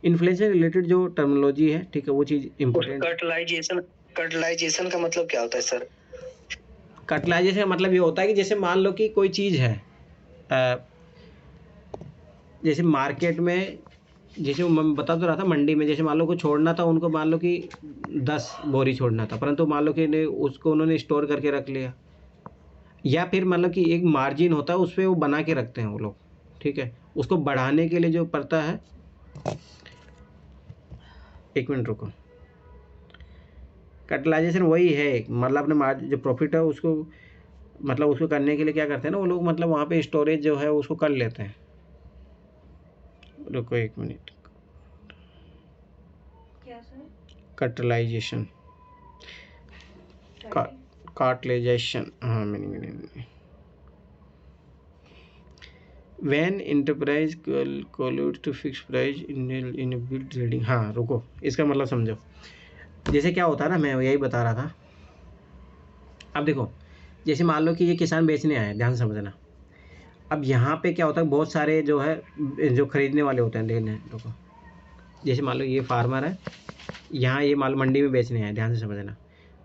इन्फ्लेशन रिलेटेड जो टर्मिनोलॉजी है, ठीक है, वो चीज़ इम्पोर्टेंट। कर्टलाइजेशन का मतलब क्या होता है सर? कर्टलाइजेशन का मतलब ये होता है कि जैसे मान लो कि कोई चीज़ है, जैसे मार्केट में, जैसे मैं बता तो रहा था, मंडी में जैसे मान लो को छोड़ना था उनको, मान लो कि 10 बोरी छोड़ना था, परंतु मान लो कि उसको उन्होंने स्टोर करके रख लिया, या फिर मान लो कि एक मार्जिन होता है उस पर वो बना के रखते हैं वो लोग, ठीक है, उसको बढ़ाने के लिए जो पड़ता है, एक मिनट रुको, कैपिटलाइजेशन वही है, मतलब अपने जो प्रॉफिट है उसको, मतलब उसको करने के लिए क्या करते हैं ना वो लोग, मतलब वहाँ पे स्टोरेज जो है उसको कर लेते हैं। रुको एक मिनट, कैपिटलाइजेशन, कार्टलाइजेशन, हाँ मैंने when enterprise collude to fix price in bill trading. हाँ रुको, इसका मतलब समझो, जैसे क्या होता है ना, मैं यही बता रहा था। अब देखो, जैसे मान लो कि ये किसान बेचने आए, ध्यान से समझना। अब यहाँ पे क्या होता है, बहुत सारे जो है जो खरीदने वाले होते हैं, लेने, रुको, जैसे मान लो ये फार्मर है, यहाँ ये माल मंडी में बेचने आए, ध्यान से समझना।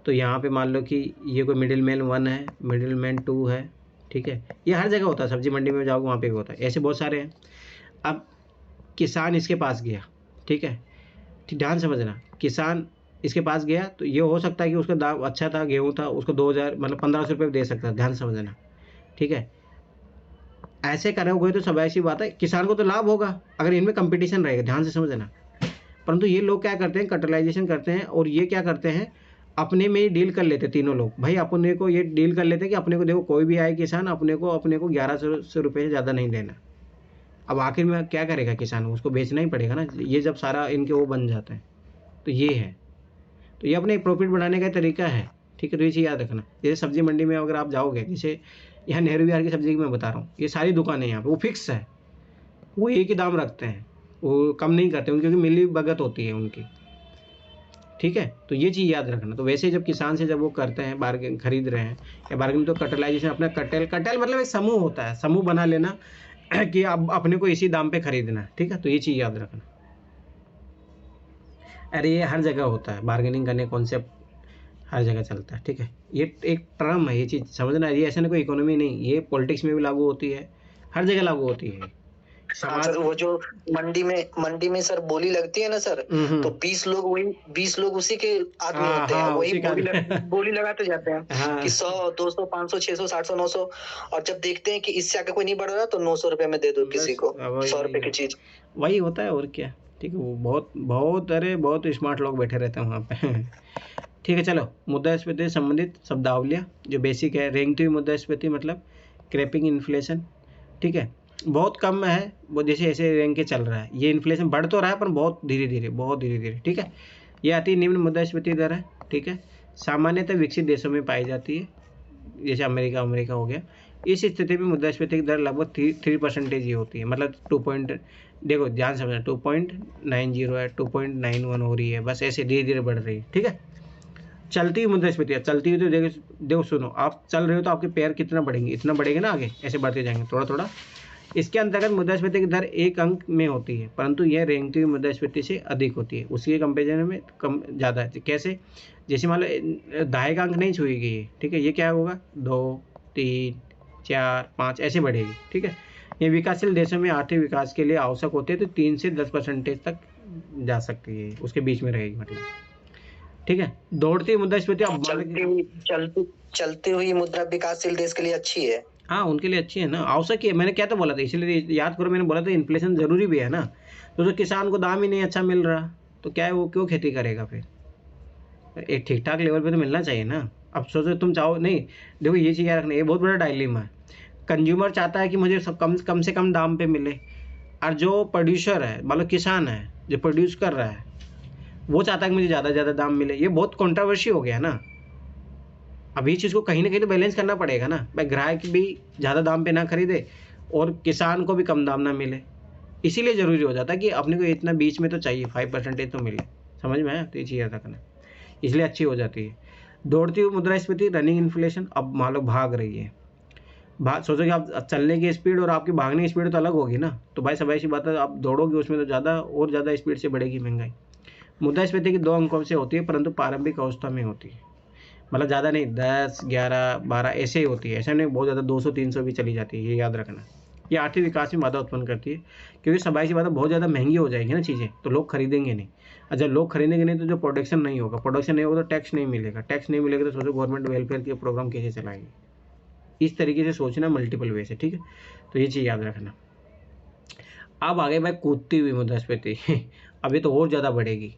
तो यहाँ पे मान लो कि ये कोई मिडिल मैन 1 है, मिडिल मैन 2 है, ठीक है, ये हर जगह होता है, सब्जी मंडी में जाओगे वहाँ पे भी होता है, ऐसे बहुत सारे हैं। अब किसान इसके पास गया, ठीक है, ध्यान समझना, किसान इसके पास गया तो ये हो सकता है कि उसका दाम अच्छा था, गेहूँ था, उसको 2000 मतलब 1500 रुपये दे सकता है, ध्यान समझना, ठीक है। ऐसे करोगे तो सब ऐसी बात है, किसान को तो लाभ होगा अगर इनमें कंपटीशन रहेगा, ध्यान से समझना। परंतु ये लोग क्या करते हैं, कैपिटलाइजेशन करते हैं, और ये क्या करते हैं, अपने में ही डील कर लेते हैं तीनों लोग, भाई अपने को ये डील कर लेते हैं कि अपने को देखो कोई भी आए किसान, अपने को 1100 रुपये से ज़्यादा नहीं देना। अब आखिर में क्या करेगा किसान, उसको बेचना ही पड़ेगा ना, ये जब सारा इनके वो बन जाता है। तो ये है, तो ये अपने प्रॉफिट बढ़ाने का तरीका है, ठीक है। तो ये चीज़ याद रखना, जैसे सब्जी मंडी में अगर आप जाओगे, जैसे यहाँ नेहरू विहार की सब्जी की मैं बता रहा हूँ, ये सारी दुकानें यहाँ पे वो फिक्स है, वो एक ही दाम रखते हैं, वो कम नहीं करते क्योंकि मिली भगत होती है उनकी, ठीक है। तो ये चीज़ याद रखना। तो वैसे जब किसान से जब वो करते हैं, बार्गेन खरीद रहे हैं या बार्गेन, तो कैपिटलाइजेशन अपना कटेल मतलब एक समूह होता है, समूह बना लेना कि अब अपने को इसी दाम पे खरीदना है, ठीक है। तो ये चीज़ याद रखना। अरे ये हर जगह होता है, बार्गेनिंग करने कॉन्सेप्ट हर जगह चलता है, ठीक है। ये एक टर्म है, ये चीज़ समझना, ये ऐसा नहीं कोई इकोनॉमी नहीं, ये पॉलिटिक्स में भी लागू होती है, हर जगह लागू होती है, हाँ सर, वो जो मंडी में सर बोली लगती है ना सर, तो 20 लोग उसी के आदमी हाँ होते हैं, हाँ वही उसी का बोली लगाते जाते हैं हाँ कि 100 200 500 600 700 900, और जब देखते हैं कि इससे आगे कोई नहीं बढ़ रहा तो 900 रुपए में दे दो किसी बस को, वही 100 रुपए की वही चीज। वही होता है और क्या। ठीक है, वो बहुत बहुत अरे बहुत स्मार्ट लोग बैठे रहते हैं वहाँ पे ठीक है, चलो मुद्रास्फीति से संबंधित शब्दावलियाँ जो बेसिक है। रेंगती हुई मुद्रास्फीति मतलब क्रैपिंग इन्फ्लेशन। ठीक है, बहुत कम है वो, जैसे ऐसे रेंग के चल रहा है। ये इन्फ्लेशन बढ़ तो रहा है पर बहुत धीरे धीरे। ठीक है, ये अति निम्न मुद्रास्फीति दर है। ठीक है, सामान्यतः विकसित देशों में पाई जाती है, जैसे अमेरिका हो गया। इस स्थिति में मुद्रास्फीति की दर लगभग 3% ही होती है, मतलब 2 देखो ध्यान समझना, 2.90 है, 2.91 हो रही है, बस ऐसे धीरे धीरे बढ़ रही है। ठीक है, चलती हुई मुद्रास्फीति, चलती हुई तो देखो सुनो, आप चल रहे हो तो आपके पैर कितना बढ़ेंगे, इतना बढ़ेगा ना, आगे ऐसे बढ़ते जाएंगे थोड़ा थोड़ा। इसके अंतर्गत मुद्रास्फीति की दर 1 अंक में होती है, परंतु यह रेंगती हुई मुद्रास्फीति से अधिक होती है, उसके कंपेरिजन में कम ज़्यादा है। कैसे, जैसे मान लो 2.5 अंक नहीं छुएगी ये। ठीक है, ये क्या होगा 2 3 4 5 ऐसे बढ़ेगी। ठीक है, ये विकासशील देशों में आर्थिक विकास के लिए आवश्यक होते हैं, तो 3 से 10% तक जा सकती है, उसके बीच में रहेगी मतलब। ठीक है, दौड़ती मुद्रास्फीति अब चलती हुई मुद्रा विकासशील देश के लिए अच्छी है। हाँ, उनके लिए अच्छी है ना, आवश्यक है। मैंने क्या तो बोला था, इसलिए याद करो, मैंने बोला था इन्फ्लेशन जरूरी भी है ना। तो जो किसान को दाम ही नहीं अच्छा मिल रहा तो क्या है, वो क्यों खेती करेगा फिर। एक ठीक ठाक लेवल पे तो मिलना चाहिए ना। अब सोचो तुम चाहो नहीं, देखो ये चीज़ याद रखना, ये बहुत बड़ा डायलेमा है। कंज्यूमर चाहता है कि मुझे सब कम से कम दाम पे मिले, और जो प्रोड्यूसर है, मतलब किसान है जो प्रोड्यूस कर रहा है, वो चाहता है कि मुझे ज़्यादा से ज़्यादा दाम मिले। ये बहुत कंट्रोवर्सी हो गया ना। अब ये चीज़ को कहीं ना कहीं तो बैलेंस करना पड़ेगा ना, भाई ग्राहक भी ज़्यादा दाम पे ना खरीदे और किसान को भी कम दाम ना मिले। इसीलिए ज़रूरी हो जाता है कि अपने को इतना बीच में तो चाहिए, 5% तो मिले। समझ में आया, तो ये चीज़ याद रखना, इसलिए अच्छी हो जाती है। दौड़ती हुई मुद्रास्फीति, रनिंग इन्फ्लेशन। अब मान लो भाग रही है, सोचो कि आप चलने की स्पीड और आपकी भागने की स्पीड तो अलग होगी ना, तो भाई सब ऐसी बात है, आप दौड़ोगे उसमें तो ज़्यादा और ज़्यादा स्पीड से बढ़ेगी महंगाई। मुद्रास्फीति की 2 अंकों से होती है, परंतु प्रारंभिक अवस्था में होती है, मतलब ज़्यादा नहीं, 10 11 12 ऐसे ही होती है, ऐसा नहीं बहुत ज़्यादा 200 300 भी चली जाती है, ये याद रखना। ये आर्थिक विकास में बाधा उत्पन्न करती है, क्योंकि सबाई सी बात है, बहुत ज़्यादा महंगी हो जाएगी ना चीज़ें, तो लोग खरीदेंगे नहीं, और जब लोग खरीदेंगे नहीं तो जो प्रोडक्शन नहीं होगा तो टैक्स नहीं मिलेगा, तो सोचो गवर्नमेंट वेलफेयर के प्रोग्राम कैसे चलाएगी। इस तरीके से सोचना मल्टीपल वे से। ठीक है, तो ये चीज़ याद रखना। अब आगे भाई कूदती हुई मुद्रास्फीति अभी तो और ज़्यादा बढ़ेगी।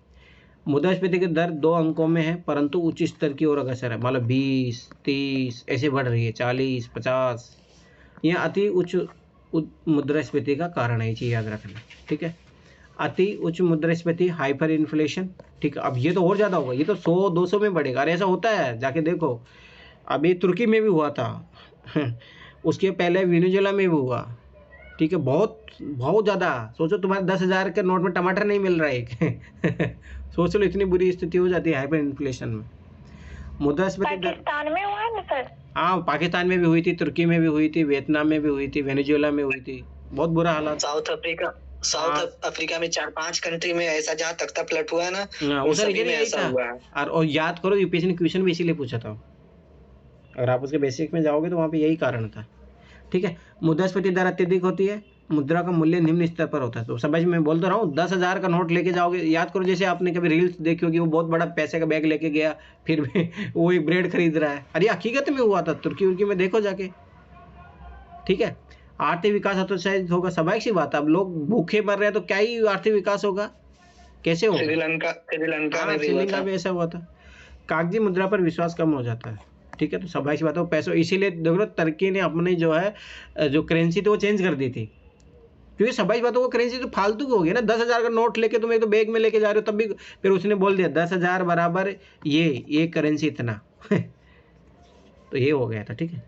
मुद्रास्फीति की दर 2 अंकों में है, परंतु उच्च स्तर की ओर अग्रसर है, मतलब 20 30 ऐसे बढ़ रही है, 40 50। यह अति उच्च मुद्रास्फीति का कारण है, ये चीज़ याद रखना। ठीक है, अति उच्च मुद्रास्फीति, हाइपर इन्फ्लेशन। ठीक है, अब ये तो और ज़्यादा होगा, ये तो 100 200 में बढ़ेगा। अरे ऐसा होता है, जाके देखो, अभी तुर्की में भी हुआ था उसके पहले वेनेजुएला में भी हुआ। ठीक है, बहुत बहुत ज़्यादा। सोचो तुम्हारे 10,000 के नोट में टमाटर नहीं मिल रहा है एक सोच लो, इतनी बुरी स्थिति हो जाती है हाइपर इन्फ्लेशन में। मुद्रास्फीति पाकिस्तान में हुआ है ना सर? हाँ, पाकिस्तान में भी हुई थी, तुर्की में भी हुई थी, वियतनाम में भी हुई थी, वेनेजुएला में हुई थी, बहुत बुरा हालात। साउथ अफ्रीका में 4-5 कंट्री में ऐसा जहाँ तख्ता पलट हुआ है ना, उस सभी में ऐसा हुआ है। और याद करो, यूपीएससी ने क्वेश्चन भी इसीलिए पूछा था, अगर आप उसके बेसिक में जाओगे तो वहाँ पे यही कारण था। ठीक है, मुद्रास्फीति दर अत्यधिक होती है, मुद्रा का मूल्य निम्न स्तर पर होता है। तो समझ में बोल तो रहा हूँ, 10,000 का नोट लेके जाओगे, याद करो जैसे आपने कभी रील्स देखी होगी, वो बहुत बड़ा पैसे का बैग लेके गया, फिर भी वो एक ब्रेड खरीद रहा है। अरे हकीकत में हुआ था, तुर्की उर्की में देखो जाके। ठीक है, आर्थिक विकास हतोत्साहित होगा, स्वाभाविक सी बात है। अब लोग भूखे मर रहे हैं तो क्या ही आर्थिक विकास होगा, कैसे होगा। श्रीलंका में ऐसा हुआ था। कागजी मुद्रा पर विश्वास कम हो जाता है। ठीक है, तो स्वाभाविक सी बात है, पैसों, इसीलिए देखो तुर्की ने अपने जो है जो करेंसी थी वो चेंज कर दी थी, क्योंकि स्वाभाविक बात है वो करेंसी तो फालतू की हो गई ना। 10,000 का नोट लेके तुम एक तो बैग में लेके जा रहे हो, तब भी फिर उसने बोल दिया 10,000 बराबर ये करेंसी इतना तो ये हो गया था। ठीक है,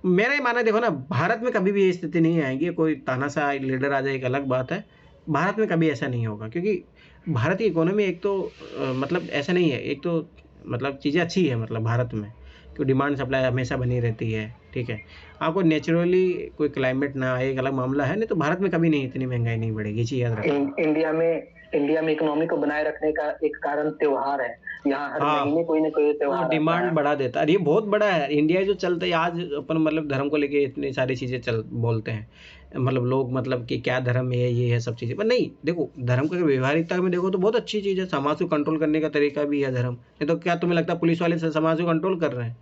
मेरा ही मानना, देखो ना, भारत में कभी भी ये स्थिति नहीं आएगी। कोई तानाशाह लीडर आ जाए एक अलग बात है, भारत में कभी ऐसा नहीं होगा, क्योंकि भारत की इकोनॉमी एक तो मतलब ऐसा नहीं है, एक तो मतलब चीज़ें अच्छी है, मतलब भारत में क्योंकि डिमांड सप्लाई हमेशा बनी रहती है। ठीक है, आपको नेचुरली कोई क्लाइमेट ना आए, एक अलग मामला है, नहीं तो भारत में कभी नहीं इतनी महंगाई नहीं बढ़ेगी। चीज़ याद रखना। इंडिया में इकोनॉमी को बनाए रखने का एक कारण त्योहार है। यहाँ हर हाँ, महीने कोई ना कोई वो त्योहार आता डिमांड है। बढ़ा देता है। अरे ये बहुत बड़ा है इंडिया जो चलता है आज अपन, मतलब धर्म को लेके इतनी सारी चीज़ें चल बोलते हैं, मतलब लोग मतलब कि क्या धर्म है, ये है सब चीज़ें, पर नहीं देखो धर्म को अगर व्यवहारिकता में देखो तो बहुत अच्छी चीज़ है। समाज को कंट्रोल करने का तरीका भी है धर्म। नहीं तो क्या तुम्हें लगता है पुलिस वाले समाज को कंट्रोल कर रहे हैं?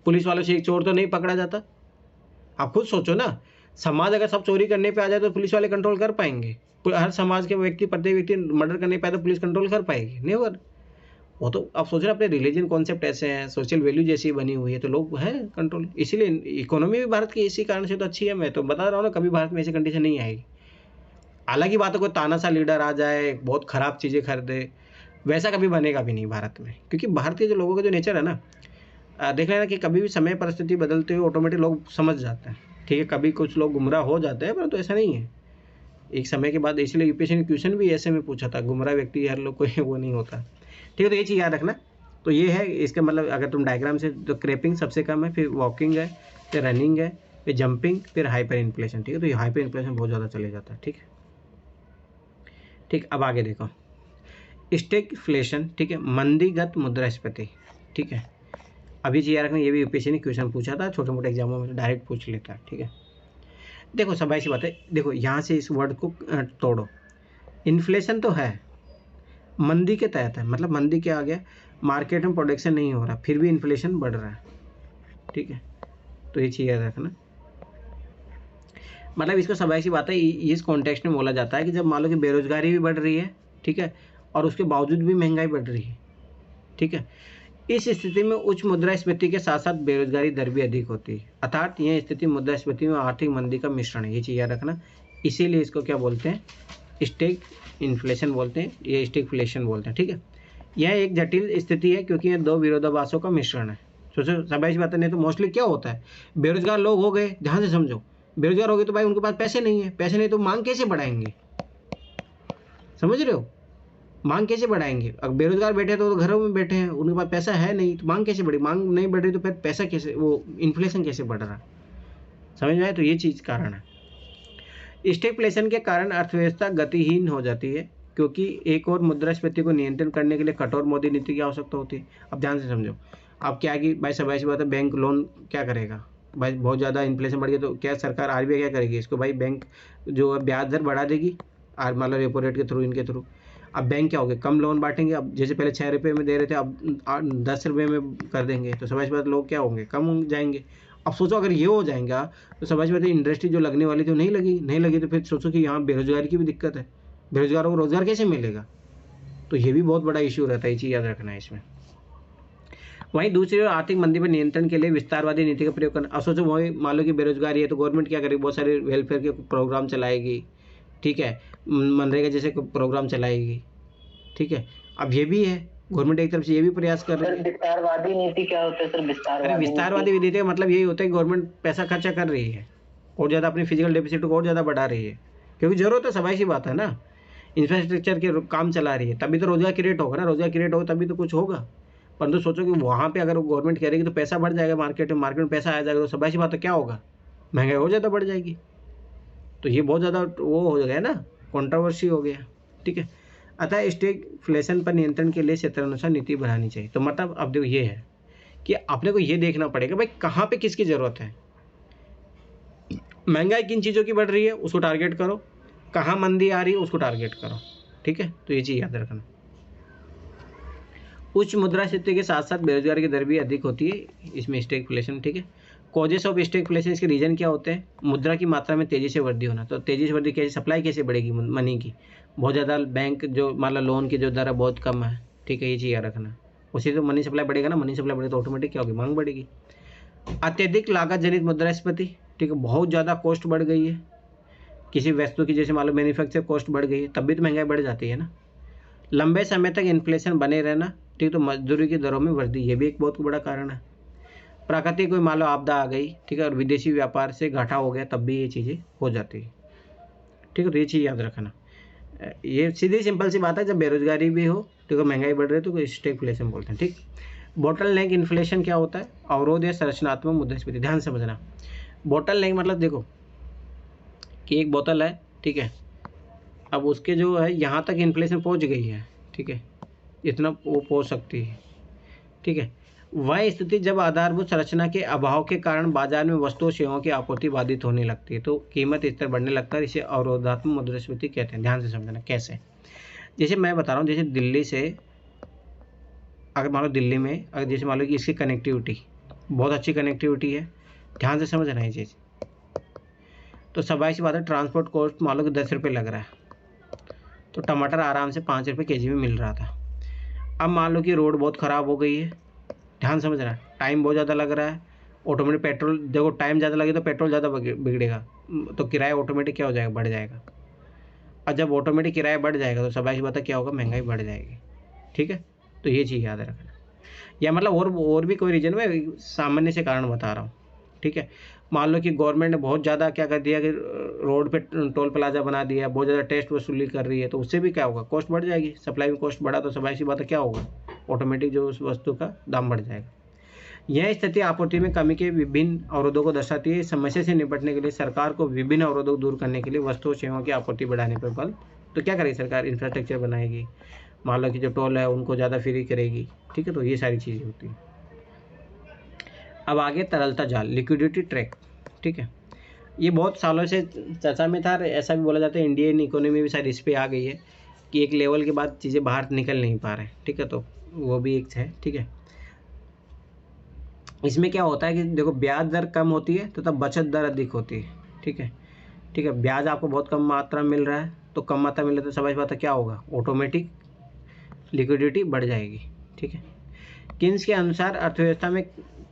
पुलिस वालों से एक चोर तो नहीं पकड़ा जाता। आप खुद सोचो ना, समाज अगर सब चोरी करने पे आ जाए तो पुलिस वाले कंट्रोल कर पाएंगे? हर समाज के व्यक्ति, प्रत्येक व्यक्ति मर्डर करने पे आए तो पुलिस कंट्रोल कर पाएगी? नहीं होगा। वो तो आप सोच रहे हैं अपने रिलीजन कॉन्सेप्ट ऐसे हैं, सोशल वैल्यू जैसी बनी हुई है, तो लोग हैं कंट्रोल। इसीलिए इकोनॉमी भी भारत की इसी कारण से तो अच्छी है। मैं तो बता रहा हूँ ना, कभी भारत में ऐसी कंडीशन नहीं आएगी। अलग ही बात है कोई तानाशाह लीडर आ जाए, बहुत खराब चीज़ें खरीदे, वैसा कभी बनेगा भी नहीं भारत में। क्योंकि भारत के जो लोगों का जो नेचर है ना, देख लेना कि कभी भी समय परिस्थिति बदलते हुए ऑटोमेटिक लोग समझ जाते हैं। ठीक है, कभी कुछ लोग गुमराह हो जाते हैं, परंतु ऐसा नहीं है। एक समय के बाद, इसलिए यूपीएससी ने क्वेश्चन भी ऐसे में पूछा था, गुमराह व्यक्ति हर लोग कोई वो नहीं होता। ठीक है, तो ये चीज़ याद रखना। तो ये है इसका मतलब, अगर तुम डायग्राम से, तो क्रैपिंग सबसे कम है, फिर वॉकिंग है, फिर रनिंग है, फिर जंपिंग, फिर हाइपर इन्फ्लेशन। ठीक है, तो ये हाइपर इन्फ्लेशन बहुत ज़्यादा चले जाता है। ठीक है, ठीक। अब आगे देखो, स्टैगफ्लेशन। ठीक है, मंदीगत मुद्रास्फीति। ठीक है, अभी चीज़ याद रखना, ये भी यूपीएससी ने क्वेश्चन पूछा था, छोटे मोटे एग्जामों में डायरेक्ट पूछ लेता है। ठीक है, देखो सब ऐसी बात है। देखो यहाँ से इस वर्ड को तोड़ो। इन्फ्लेशन तो है, मंदी के तहत है, मतलब मंदी क्या आ गया, मार्केट में प्रोडक्शन नहीं हो रहा, फिर भी इन्फ्लेशन बढ़ रहा है। ठीक है, तो ये चीज़ याद रखना। मतलब इसको सब ऐसी बात है, इस कॉन्टेक्स्ट में बोला जाता है कि जब मान लो कि बेरोजगारी भी बढ़ रही है, ठीक है, और उसके बावजूद भी महंगाई बढ़ रही है। ठीक है, इस स्थिति में उच्च मुद्रास्फीति के साथ साथ बेरोजगारी दर भी अधिक होती है, अर्थात यह स्थिति मुद्रास्फीति में आर्थिक मंदी का मिश्रण है। ये चीज़ याद रखना। इसीलिए इसको क्या बोलते हैं, स्टैग इन्फ्लेशन बोलते हैं, ये स्टैगफ्लेशन बोलते हैं। ठीक है, यह एक जटिल स्थिति है क्योंकि यह दो विरोधाभासों का मिश्रण है। सोचो सब ऐसी बातें। नहीं तो मोस्टली क्या होता है, बेरोजगार लोग हो गए, ध्यान से समझो, बेरोजगार हो गए तो भाई उनके पास पैसे नहीं है, पैसे नहीं तो मांग कैसे बढ़ाएंगे? समझ रहे हो, मांग कैसे बढ़ाएंगे? अब बेरोजगार बैठे तो घरों में बैठे हैं, उनके पास पैसा है नहीं, तो मांग कैसे बढ़ी? मांग नहीं बढ़ रही तो फिर पैसा कैसे, वो इन्फ्लेशन कैसे बढ़ रहा? समझ में आए? तो ये चीज़ कारण है। स्टैगफ्लेशन के कारण अर्थव्यवस्था गतिहीन हो जाती है क्योंकि एक और मुद्रास्फीति को नियंत्रण करने के लिए कठोर मौद्रिक नीति की आवश्यकता होती है। अब ध्यान से समझो, अब क्या है कि भाई सब ऐसी बात है, बैंक लोन क्या करेगा भाई, बहुत ज़्यादा इन्फ्लेशन बढ़ गया तो क्या सरकार आरबीआई क्या करेगी, इसको भाई बैंक जो है ब्याज दर बढ़ा देगी, मान लो रेपो रेट के थ्रू, इनके थ्रू। अब बैंक क्या हो गया, कम लोन बांटेंगे। अब जैसे पहले 6 रुपये में दे रहे थे, अब 10 रुपये में कर देंगे, तो समझ बात लोग क्या होंगे, कम हो जाएंगे। अब सोचो अगर ये हो जाएगा तो समझ में, इंडस्ट्री जो लगने वाली तो नहीं लगी तो फिर सोचो कि यहाँ बेरोजगारी की भी दिक्कत है, बेरोजगारों को रोजगार कैसे मिलेगा? तो ये भी बहुत बड़ा इश्यू रहता है, ये चीज़ याद रखना है इसमें। वहीं दूसरी ओर आर्थिक मंदी पर नियंत्रण के लिए विस्तारवादी नीति का प्रयोग करना। अब सोचो वही मान लो कि बेरोजगारी है तो गवर्नमेंट क्या करेगी, बहुत सारे वेलफेयर के प्रोग्राम चलाएगी। ठीक है, मनरेगा जैसे प्रोग्राम चलाएगी। ठीक है, अब ये भी है, गवर्नमेंट एक तरफ से ये भी प्रयास कर रही है। विस्तारवादी नीति क्या होता है सर? अरे विस्तारवादी नीति का मतलब यही होता है कि गवर्नमेंट पैसा खर्चा कर रही है और ज़्यादा अपनी फिजिकल डेफिसिट को और ज़्यादा बढ़ा रही है, क्योंकि जरूरत है, सवाई सी बात है ना, इंफ्रास्ट्रक्चर के काम चला रही है, तभी तो रोजगार क्रिएट होगा ना, रोजगार क्रिएट होगा तभी तो कुछ होगा। परंतु सोचो कि वहाँ पे अगर गवर्नमेंट करेगी तो पैसा बढ़ जाएगा, मार्केट में पैसा आ जाएगा, तो सवाई सी बात है क्या होगा, महंगाई और ज़्यादा बढ़ जाएगी। तो ये बहुत ज़्यादा वो हो गया ना, कंट्रोवर्सी हो गया। ठीक है, अतः स्टैगफ्लेशन पर नियंत्रण के लिए क्षेत्रानुसार नीति बनानी चाहिए। तो मतलब अब देखो ये है कि अपने को ये देखना पड़ेगा भाई कहाँ पे किसकी ज़रूरत है, महंगाई किन चीज़ों की बढ़ रही है उसको टारगेट करो, कहाँ मंदी आ रही है उसको टारगेट करो। ठीक है, तो ये चीज़ याद रखना। उच्च मुद्रास्फीति के साथ साथ बेरोजगारी की दर भी अधिक होती है इसमें स्टैगफ्लेशन। ठीक है, कॉजेस ऑफ स्टैगफ्लेशन, इसके रीजन क्या होते हैं, मुद्रा की मात्रा में तेज़ी से वृद्धि होना। तो तेज़ी से वृद्धि कैसे, सप्लाई कैसे बढ़ेगी मनी की, बहुत ज़्यादा बैंक जो मान लो लोन की जो दर है बहुत कम है। ठीक है, ये चीज़ याद रखना। उसी तो मनी सप्लाई बढ़ेगा ना, मनी सप्लाई बढ़ेगा तो ऑटोमेटिक क्या होगी, मांग बढ़ेगी। अत्यधिक लागत जनित मुद्रास्फीति। ठीक है, बहुत ज़्यादा कॉस्ट बढ़ गई है किसी वस्तु की, जैसे मान लो मैन्युफैक्चर कॉस्ट बढ़ गई है, तब भी तो महंगाई बढ़ जाती है ना। लंबे समय तक इन्फ्लेशन बने रहना। ठीक, तो मजदूरी की दरों में वृद्धि, ये भी एक बहुत बड़ा कारण है। प्राकृतिक कोई मान लो आपदा आ गई, ठीक है, और विदेशी व्यापार से घाटा हो गया, तब भी ये चीज़ें हो जाती है। ठीक है, तो ये चीज़ याद रखना। ये सीधी सिंपल सी बात है, जब बेरोजगारी भी हो, ठीक है, महंगाई बढ़ रही है तो स्टैगफ्लेशन बोलते हैं। ठीक, बॉटल नेक इन्फ्लेशन क्या होता है, अवरोध या संरचनात्मक मुद्रास्फीति। ध्यान से समझना, बॉटल नेक मतलब देखो कि एक बोतल है, ठीक है, अब उसके जो है यहाँ तक इन्फ्लेशन पहुँच गई है, ठीक है, इतना वो पहुँच सकती है, ठीक है। वह स्थिति जब आधारभूत संरचना के अभाव के कारण बाजार में वस्तुओं सेवाओं की आपूर्ति बाधित होने लगती है तो कीमत स्तर बढ़ने लगता है। इसे अवरोधात्मक मुद्रास्फीति कहते हैं। ध्यान से समझना कैसे। जैसे मैं बता रहा हूँ, जैसे दिल्ली से अगर मान लो दिल्ली में अगर जैसे मान लो कि इसकी कनेक्टिविटी बहुत अच्छी कनेक्टिविटी है, ध्यान से समझना ये चीज़, तो स्वाभाविक सी बात है ट्रांसपोर्ट कॉस्ट मान लो कि 10 रुपये लग रहा है, तो टमाटर आराम से 5 रुपये केजी में मिल रहा था। अब मान लो कि रोड बहुत ख़राब हो गई है, ध्यान समझना, टाइम बहुत ज़्यादा लग रहा है, ऑटोमेटिक पेट्रोल, देखो टाइम ज़्यादा लगे तो पेट्रोल ज़्यादा बिगड़ेगा, तो किराया ऑटोमेटिक क्या हो जाएगा, बढ़ जाएगा। और जब ऑटोमेटिक किराया बढ़ जाएगा तो स्वाभाविक बात है क्या होगा, महंगाई बढ़ जाएगी, ठीक है। तो ये चीज़ याद रखना। या मतलब और भी कोई रीज़न में सामान्य से कारण बता रहा हूँ, ठीक है। मान लो कि गवर्नमेंट ने बहुत ज़्यादा क्या कर दिया कि रोड पे टोल प्लाजा बना दिया, बहुत ज़्यादा टैक्स वसूली कर रही है, तो उससे भी क्या होगा, कॉस्ट बढ़ जाएगी। सप्लाई में कॉस्ट बढ़ा तो स्वाभाविक सी बात है क्या होगा, ऑटोमेटिक जो उस वस्तु का दाम बढ़ जाएगा। यह स्थिति आपूर्ति में कमी के विभिन्न अवरोधों को दर्शाती है। इस समस्या से निपटने के लिए सरकार को विभिन्न अवरोधों को दूर करने के लिए वस्तुओं सेवाओं की आपूर्ति बढ़ाने पर बल, तो क्या करेगी सरकार, इंफ्रास्ट्रक्चर बनाएगी, मान लो कि जो टोल है उनको ज़्यादा फ्री करेगी, ठीक है। तो ये सारी चीज़ें होती हैं। अब आगे तरलता जाल, लिक्विडिटी ट्रैक, ठीक है। ये बहुत सालों से चर्चा में था, ऐसा भी बोला जाता है इंडियन इकोनॉमी भी शायद इस पे आ गई है कि एक लेवल के बाद चीज़ें बाहर निकल नहीं पा रहे, ठीक है। तो वो भी एक है, ठीक है। इसमें क्या होता है कि देखो ब्याज दर कम होती है तो तब बचत दर अधिक होती है, ठीक है, ठीक है। ब्याज आपको बहुत कम मात्रा में मिल रहा है, तो कम मात्रा में मिल रहा है तो समझ पाता क्या होगा, ऑटोमेटिक लिक्विडिटी बढ़ जाएगी, ठीक है। किन्स के अनुसार अर्थव्यवस्था में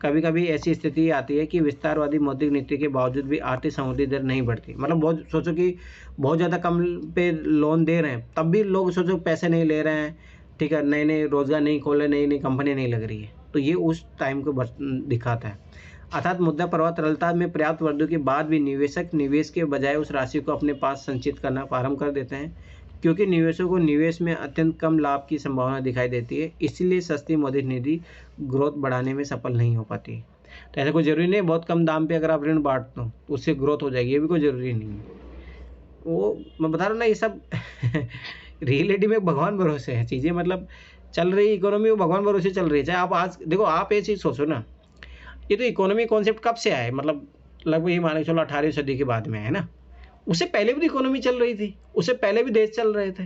कभी कभी ऐसी स्थिति आती है कि विस्तारवादी मौद्रिक नीति के बावजूद भी आर्थिक समृद्धि दर नहीं बढ़ती। मतलब बहुत सोचो कि बहुत ज़्यादा कम पे लोन दे रहे हैं तब भी लोग सोचो पैसे नहीं ले रहे हैं, ठीक है, नए नए रोजगार नहीं खोले, नई नई कंपनी नहीं लग रही है, तो ये उस टाइम को दिखाता है। अर्थात मुद्रा प्रवाह तरलता में पर्याप्त वृद्धि के बाद भी निवेशक निवेश के बजाय उस राशि को अपने पास संचित करना प्रारंभ कर देते हैं, क्योंकि निवेशकों को निवेश में अत्यंत कम लाभ की संभावना दिखाई देती है। इसलिए सस्ती मौद्रिक नीति ग्रोथ बढ़ाने में सफल नहीं हो पाती। तो ऐसा कोई ज़रूरी नहीं है बहुत कम दाम पे अगर आप ऋण बांट दो तो उससे ग्रोथ हो जाएगी, ये भी कोई ज़रूरी नहीं है। वो मैं बता रहा हूँ ना, ये सब रियलिटी में भगवान भरोसे है चीज़ें, मतलब चल रही इकोनॉमी वो भगवान भरोसे चल रही है। चाहे आप आज देखो, आप ये चीज़ सोचो ना, ये तो इकोनॉमी कॉन्सेप्ट कब से आया है, मतलब लगभग ये मान के चलो 18वीं सदी के बाद में है ना। उससे पहले भी तो इकोनॉमी चल रही थी, उससे पहले भी देश चल रहे थे।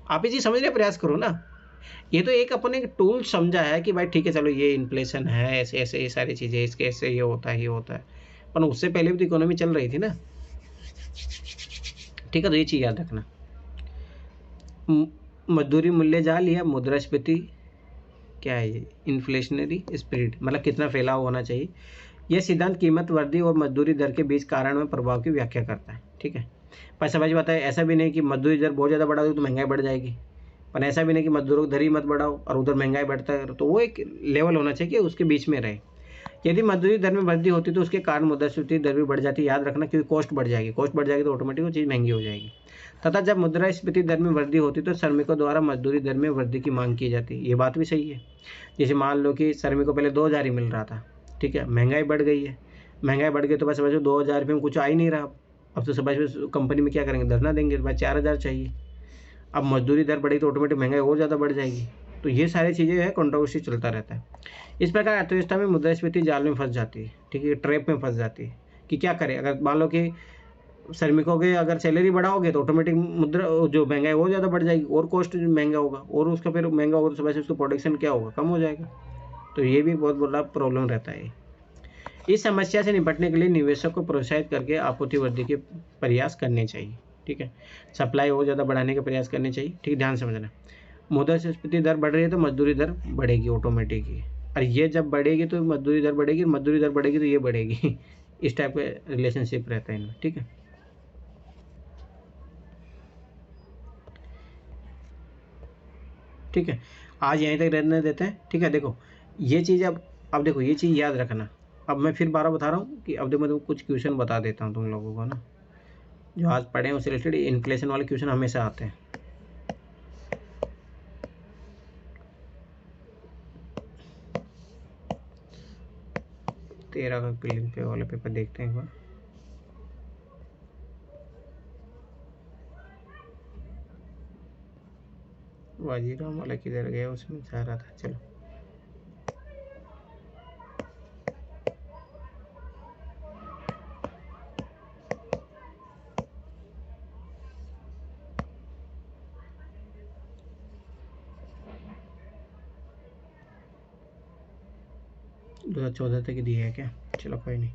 आप ये चीज़ समझने का प्रयास करो ना। ये तो एक अपने टूल समझा है कि भाई ठीक है चलो ये इन्फ्लेशन है, ऐसे ऐसे ये सारी चीज़ें, इसके ऐसे ये होता है, ये होता है, पर उससे पहले भी तो इकोनॉमी चल रही थी ना, ठीक है। तो ये चीज़ याद रखना। मजदूरी मूल्य जाल या मुद्रास्फीति क्या है, ये इन्फ्लेशनरी स्पिरिट, मतलब कितना फैलाव होना चाहिए। यह सिद्धांत कीमत वृद्धि और मजदूरी दर के बीच कारण में प्रभाव की व्याख्या करता है, ठीक है। पर समझ बात है, ऐसा भी नहीं कि मजदूरी दर बहुत ज़्यादा बढ़ा दो तो महंगाई बढ़ जाएगी, पर ऐसा भी नहीं कि मजदूरों की दर ही मत बढ़ाओ और उधर महंगाई बढ़ता है। तो वो एक लेवल होना चाहिए कि उसके बीच में रहे। यदि मजदूरी दर में वृद्धि होती तो उसके कारण मुद्रास्फीति दर भी बढ़ जाती है, याद रखना, क्योंकि कॉस्ट बढ़ जाएगी, कॉस्ट बढ़ जाएगी तो ऑटोमेटिक वो चीज़ महंगी हो जाएगी। तथा जब मुद्रास्फीति दर में वृद्धि होती तो श्रमिकों द्वारा मजदूरी दर में वृद्धि की मांग की जाती है। ये बात भी सही है। जैसे मान लो कि श्रमिकों पहले 2000 ही मिल रहा था, ठीक है, महंगाई बढ़ गई है, महंगाई बढ़ गई तो बस समझो 2000 रुपये में कुछ आ ही नहीं रहा। अब तो समझ कंपनी में क्या करेंगे, धरना देंगे, भाई 4000 चाहिए। अब मजदूरी दर बढ़ी तो ऑटोमेटिक महंगाई और ज़्यादा बढ़ जाएगी। तो ये सारी चीज़ें है, कंट्रोवर्सी चलता रहता है। इस प्रकार अर्थव्यवस्था में मुद्रास्फीति जाल में फंस जाती है, ठीक है, ट्रैप में फंस जाती है कि क्या करें। अगर मान लो कि श्रमिकों के अगर सैलरी बढ़ाओगे तो ऑटोमेटिक मुद्रा जो महंगाई वो ज़्यादा बढ़ जाएगी और कॉस्ट महंगा होगा, और उसका फिर महंगा होगा तो वैसे उसका प्रोडक्शन क्या होगा, कम हो जाएगा। तो ये भी बहुत बड़ा प्रॉब्लम रहता है। इस समस्या से निपटने के लिए निवेशक को प्रोत्साहित करके आपूर्ति वृद्धि के प्रयास करने चाहिए, ठीक है, सप्लाई और ज़्यादा बढ़ाने के प्रयास करने चाहिए, ठीक, ध्यान समझना। मुद्रास्फीति दर बढ़ रही है तो मजदूरी दर बढ़ेगी ऑटोमेटिक ही, और ये जब बढ़ेगी तो मजदूरी दर बढ़ेगी, मजदूरी दर बढ़ेगी तो ये बढ़ेगी। इस टाइप का रिलेशनशिप रहता है इनमें, ठीक है। ठीक है, आज यहीं तक रहने देते हैं, ठीक है। देखो ये चीज़ अब देखो ये चीज़ याद रखना। अब मैं फिर 12 बता रहा हूँ कि अब देखो मैं तुमको कुछ क्वेश्चन बता देता हूँ तुम लोगों को ना, जो आज पढ़े हैं उससे रिलेटेड इन्फ्लेशन वाले क्वेश्चन हमेशा आते हैं। तेरह का प्रीलिम्स पे वाला पेपर देखते हैं एक बार। बाजीराव वाला किधर गया, उसमें जा रहा था। चलो दो 2014 तक दिया है क्या? चलो कोई नहीं।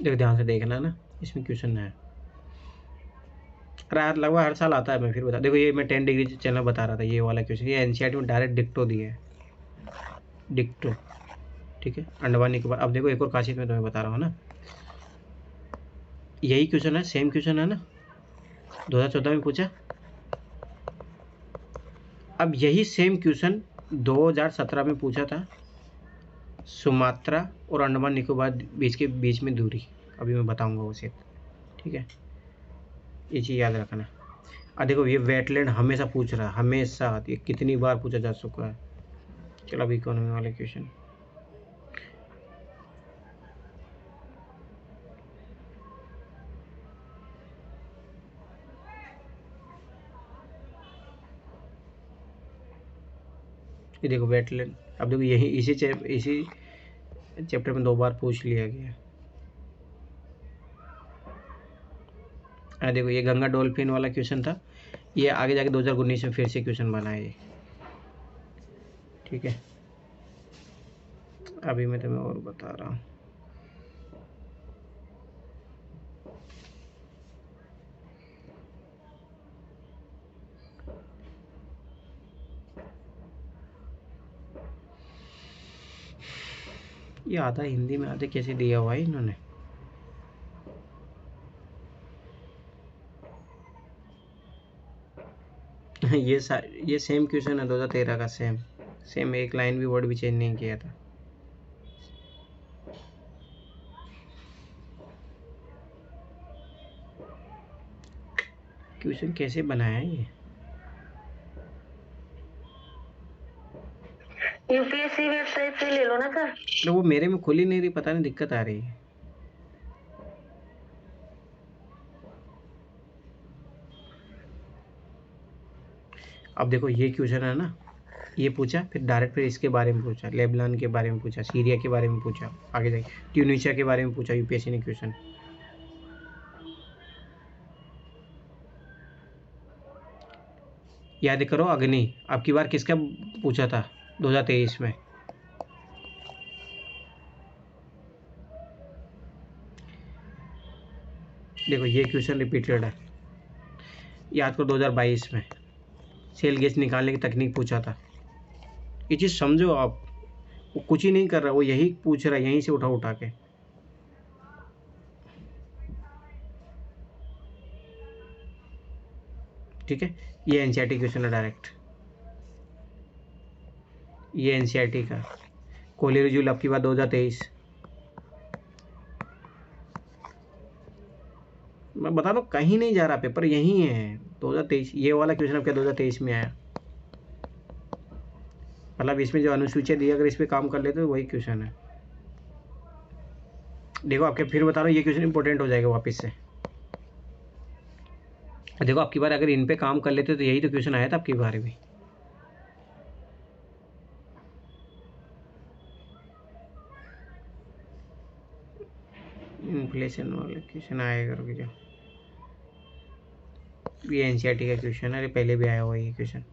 देखो ध्यान से देखना ना, इसमें क्वेश्चन है। अरे लगभग हर साल आता है, मैं फिर बता। देखो ये मैं 10 डिग्री चैनल बता रहा था, ये वाला क्वेश्चन ये एनसीईआरटी में डायरेक्ट डिक्टो दिया है, डिक्टो। ठीक है, अंडमान निकोबार। अब देखो एक और खासियत मैं तुम्हें बता रहा हूँ ना, यही क्वेश्चन है, सेम क्वेश्चन है ना, 2014 में पूछा। अब यही सेम क्वेश्चन 2017 में पूछा था, सुमात्रा और अंडमान निकोबार बीच में दूरी। अभी मैं बताऊंगा उसे। ठीक है, ये चीज़ याद रखना। अब देखो ये वेटलैंड हमेशा पूछ रहा है, हमेशा, ये कितनी बार पूछा जा चुका है। चलो अभी इकोनॉमी वाले क्वेश्चन। ये देखो वेटलैंड। अब देखो यही इसी चैप्टर में 2 बार पूछ लिया गया। देखो ये गंगा डॉल्फिन वाला क्वेश्चन था, ये आगे जाके 2019 में फिर से क्वेश्चन बना है ये। ठीक है, अभी मैं तुम्हें और बता रहा हूँ। ये आधा हिंदी में आधे कैसे दिया हुआ है इन्होंने। ये सेम क्वेश्चन है 2013 का, सेम एक लाइन भी वर्ड भी चेंज नहीं किया था। क्वेश्चन कैसे बनाया है ये? यूपीएससी वेबसाइट से ले लो ना सर। तो वो मेरे में खुल ही नहीं रही, पता नहीं दिक्कत आ रही है। अब देखो ये क्वेश्चन है ना, ये पूछा, फिर डायरेक्ट फिर इसके बारे में पूछा, लेबनान के बारे में पूछा, सीरिया के बारे में पूछा, आगे जाके ट्यूनीशिया के बारे में पूछा यूपीएससी ने क्वेश्चन। याद करो अग्नि, अब की बार किसका पूछा था 2023 में? देखो ये क्वेश्चन रिपीटेड है। याद करो 2022 में सेल गैस निकालने की तकनीक पूछा था। ये चीज़ समझो आप, वो कुछ ही नहीं कर रहा, वो यही पूछ रहा है, यहीं से उठा के। ठीक है, ये एनसीईआरटी क्वेश्चन है डायरेक्ट, ये एनसीईआरटी का कोहली रिज्यूल अब की बात 2023। मैं बता रहा हूँ कहीं नहीं जा रहा, पेपर यही है 2023। ये वाला क्वेश्चन अब क्या 2023 में आया, मतलब इसमें जो अनुसूचित दिया, अगर इस पर काम कर लेते तो वही क्वेश्चन है। देखो आपके फिर बता रहा हूँ, ये क्वेश्चन इंपॉर्टेंट हो जाएगा वापस से। देखो आपकी बार अगर इन पे काम कर लेते तो यही तो क्वेश्चन आया था आपकी बार भी। इन्फ्लेशन वाले क्वेश्चन आएगा, रुक जाओ। ये एनसीईआरटी का क्वेश्चन है, अरे पहले भी आया हुआ ये क्वेश्चन।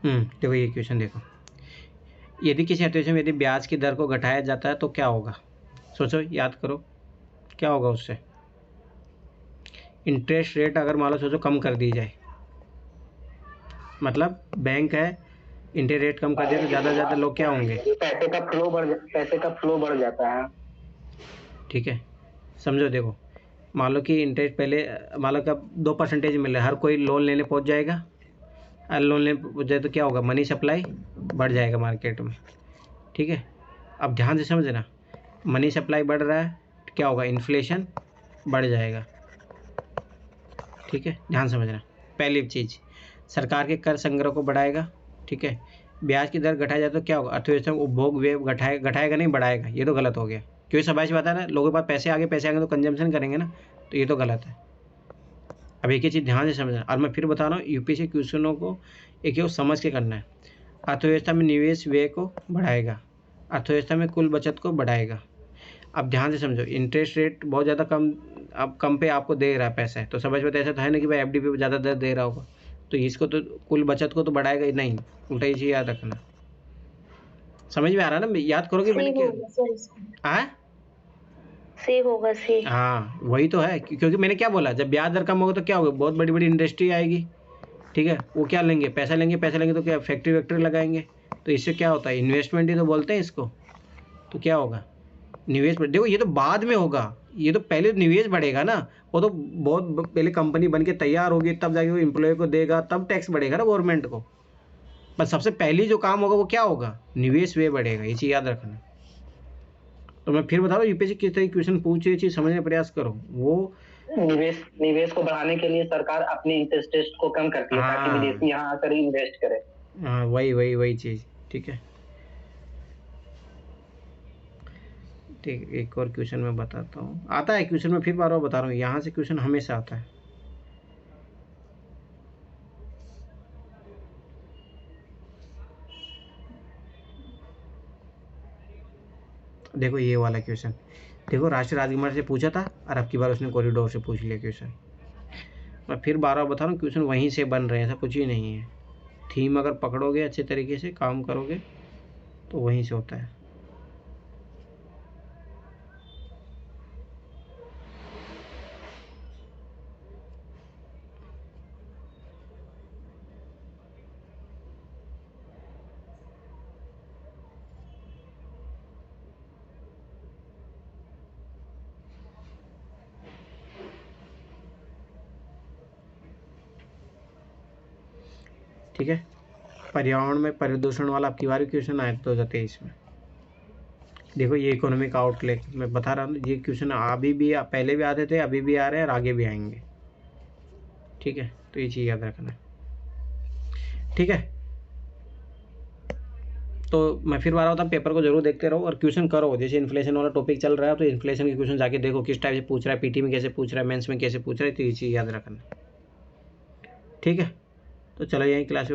देखो ये क्वेश्चन देखो, यदि किसी सिचुएशन में यदि ब्याज की दर को घटाया जाता है तो क्या होगा? सोचो, याद करो, क्या होगा उससे? इंटरेस्ट रेट अगर मान लो सोचो कम कर दी जाए, मतलब बैंक है, इंटरेस्ट रेट कम कर दिया तो ज़्यादा से ज़्यादा लोग क्या होंगे? पैसे का फ्लो बढ़ जाता है। ठीक है, समझो। देखो मान लो कि इंटरेस्ट पहले मान लो कि 2% मिल रहा है, हर कोई लोन लेने पहुंच जाएगा। लोन लेने पहुंच जाए तो क्या होगा? मनी सप्लाई बढ़ जाएगा मार्केट में। ठीक है, अब ध्यान से समझना, मनी सप्लाई बढ़ रहा है तो क्या होगा? इन्फ्लेशन बढ़ जाएगा। ठीक है, ध्यान समझना। पहली चीज़, सरकार के कर संग्रह को बढ़ाएगा। ठीक है, ब्याज की दर घटाया जाए तो क्या होगा, अर्थव्यवस्था में उपभोग व्यय घटाएगा नहीं बढ़ाएगा, ये तो गलत हो गया, क्योंकि सबाइश बात है ना, लोगों के पास पैसे आगे तो कंजम्पशन करेंगे ना, तो ये तो गलत है। अब एक ही चीज़ ध्यान से समझना, और मैं फिर बता रहा हूँ, यूपीएससी क्वेश्चनों को एक समझ के करना है। अर्थव्यवस्था में निवेश व्यय को बढ़ाएगा, अर्थव्यवस्था में कुल बचत को बढ़ाएगा। अब ध्यान से समझो, इंटरेस्ट रेट बहुत ज़्यादा कम पे आपको दे रहा है पैसा है, तो समझ में तो ऐसा तो है ना कि भाई एफडी पे ज़्यादा दर दे रहा होगा, तो इसको तो कुल बचत को तो बढ़ाएगा ही नहीं, उल्टा ही चीज़ याद रखना। समझ में आ रहा है ना, याद करोगे मैंने क्या सी होगा सी। हाँ वही तो है, क्योंकि मैंने क्या बोला, जब ब्याज दर कम होगा तो क्या होगा, बहुत बड़ी बड़ी इंडस्ट्री आएगी। ठीक है, वो क्या लेंगे, पैसा लेंगे तो क्या फैक्ट्री वैक्ट्री लगाएंगे, तो इससे क्या होता है, इन्वेस्टमेंट ही तो बोलते हैं इसको। तो क्या होगा, निवेश। देखो ये तो बाद में होगा, ये तो पहले निवेश बढ़ेगा ना, वो तो बहुत पहले कंपनी बन के तैयार होगी, तब जाके वो एम्प्लॉय को देगा, तब टैक्स बढ़ेगा ना गवर्नमेंट को। बस सबसे पहली जो काम होगा वो क्या होगा, निवेश व्यय बढ़ेगा, ये चीज़ याद रखना। तो मैं फिर बता रहा हूँ, यूपीएससी किस तरह की क्वेश्चन पूछ रही चीज़ समझने का प्रयास करो। वो निवेश को बढ़ाने के लिए सरकार अपने इंटरेस्ट रेट को कम करती है ताकि विदेशी यहाँ आकर इन्वेस्ट करे। हाँ वही चीज़। ठीक है, ठीक, एक और क्वेश्चन मैं बताता हूँ, आता है क्वेश्चन, मैं फिर बार बार बता रहा हूँ, यहाँ से क्वेश्चन हमेशा आता है। देखो ये वाला क्वेश्चन, देखो राष्ट्रीय राजकुमार से पूछा था और अब की बार उसने कॉरिडोर से पूछ लिया क्वेश्चन। मैं फिर बार बार बता रहा हूँ, क्वेश्चन वहीं से बन रहे हैं, ऐसा कुछ ही नहीं है। थीम अगर पकड़ोगे, अच्छे तरीके से काम करोगे, तो वहीं से होता है। ठीक है, पर्यावरण में प्रदूषण वाला अब की बार क्वेश्चन आया 2023 में। देखो ये इकोनॉमिक आउटलुक मैं बता रहा हूँ, ये क्वेश्चन अभी भी, पहले भी आते थे, अभी भी आ रहे हैं और आगे भी आएंगे। ठीक है, तो ये चीज़ याद रखना। ठीक है, तो मैं फिर बार होता, पेपर को जरूर देखते रहो और क्वेश्चन करो। जैसे इन्फ्लेशन वाला टॉपिक चल रहा है, तो इन्फ्लेशन के क्वेश्चन जाके देखो किस टाइप से पूछ रहा है, पीटी में कैसे पूछ रहा है, मेंस में कैसे पूछ रहा है, तो ये चीज़ याद रखना। ठीक है, तो चलो यहीं क्लास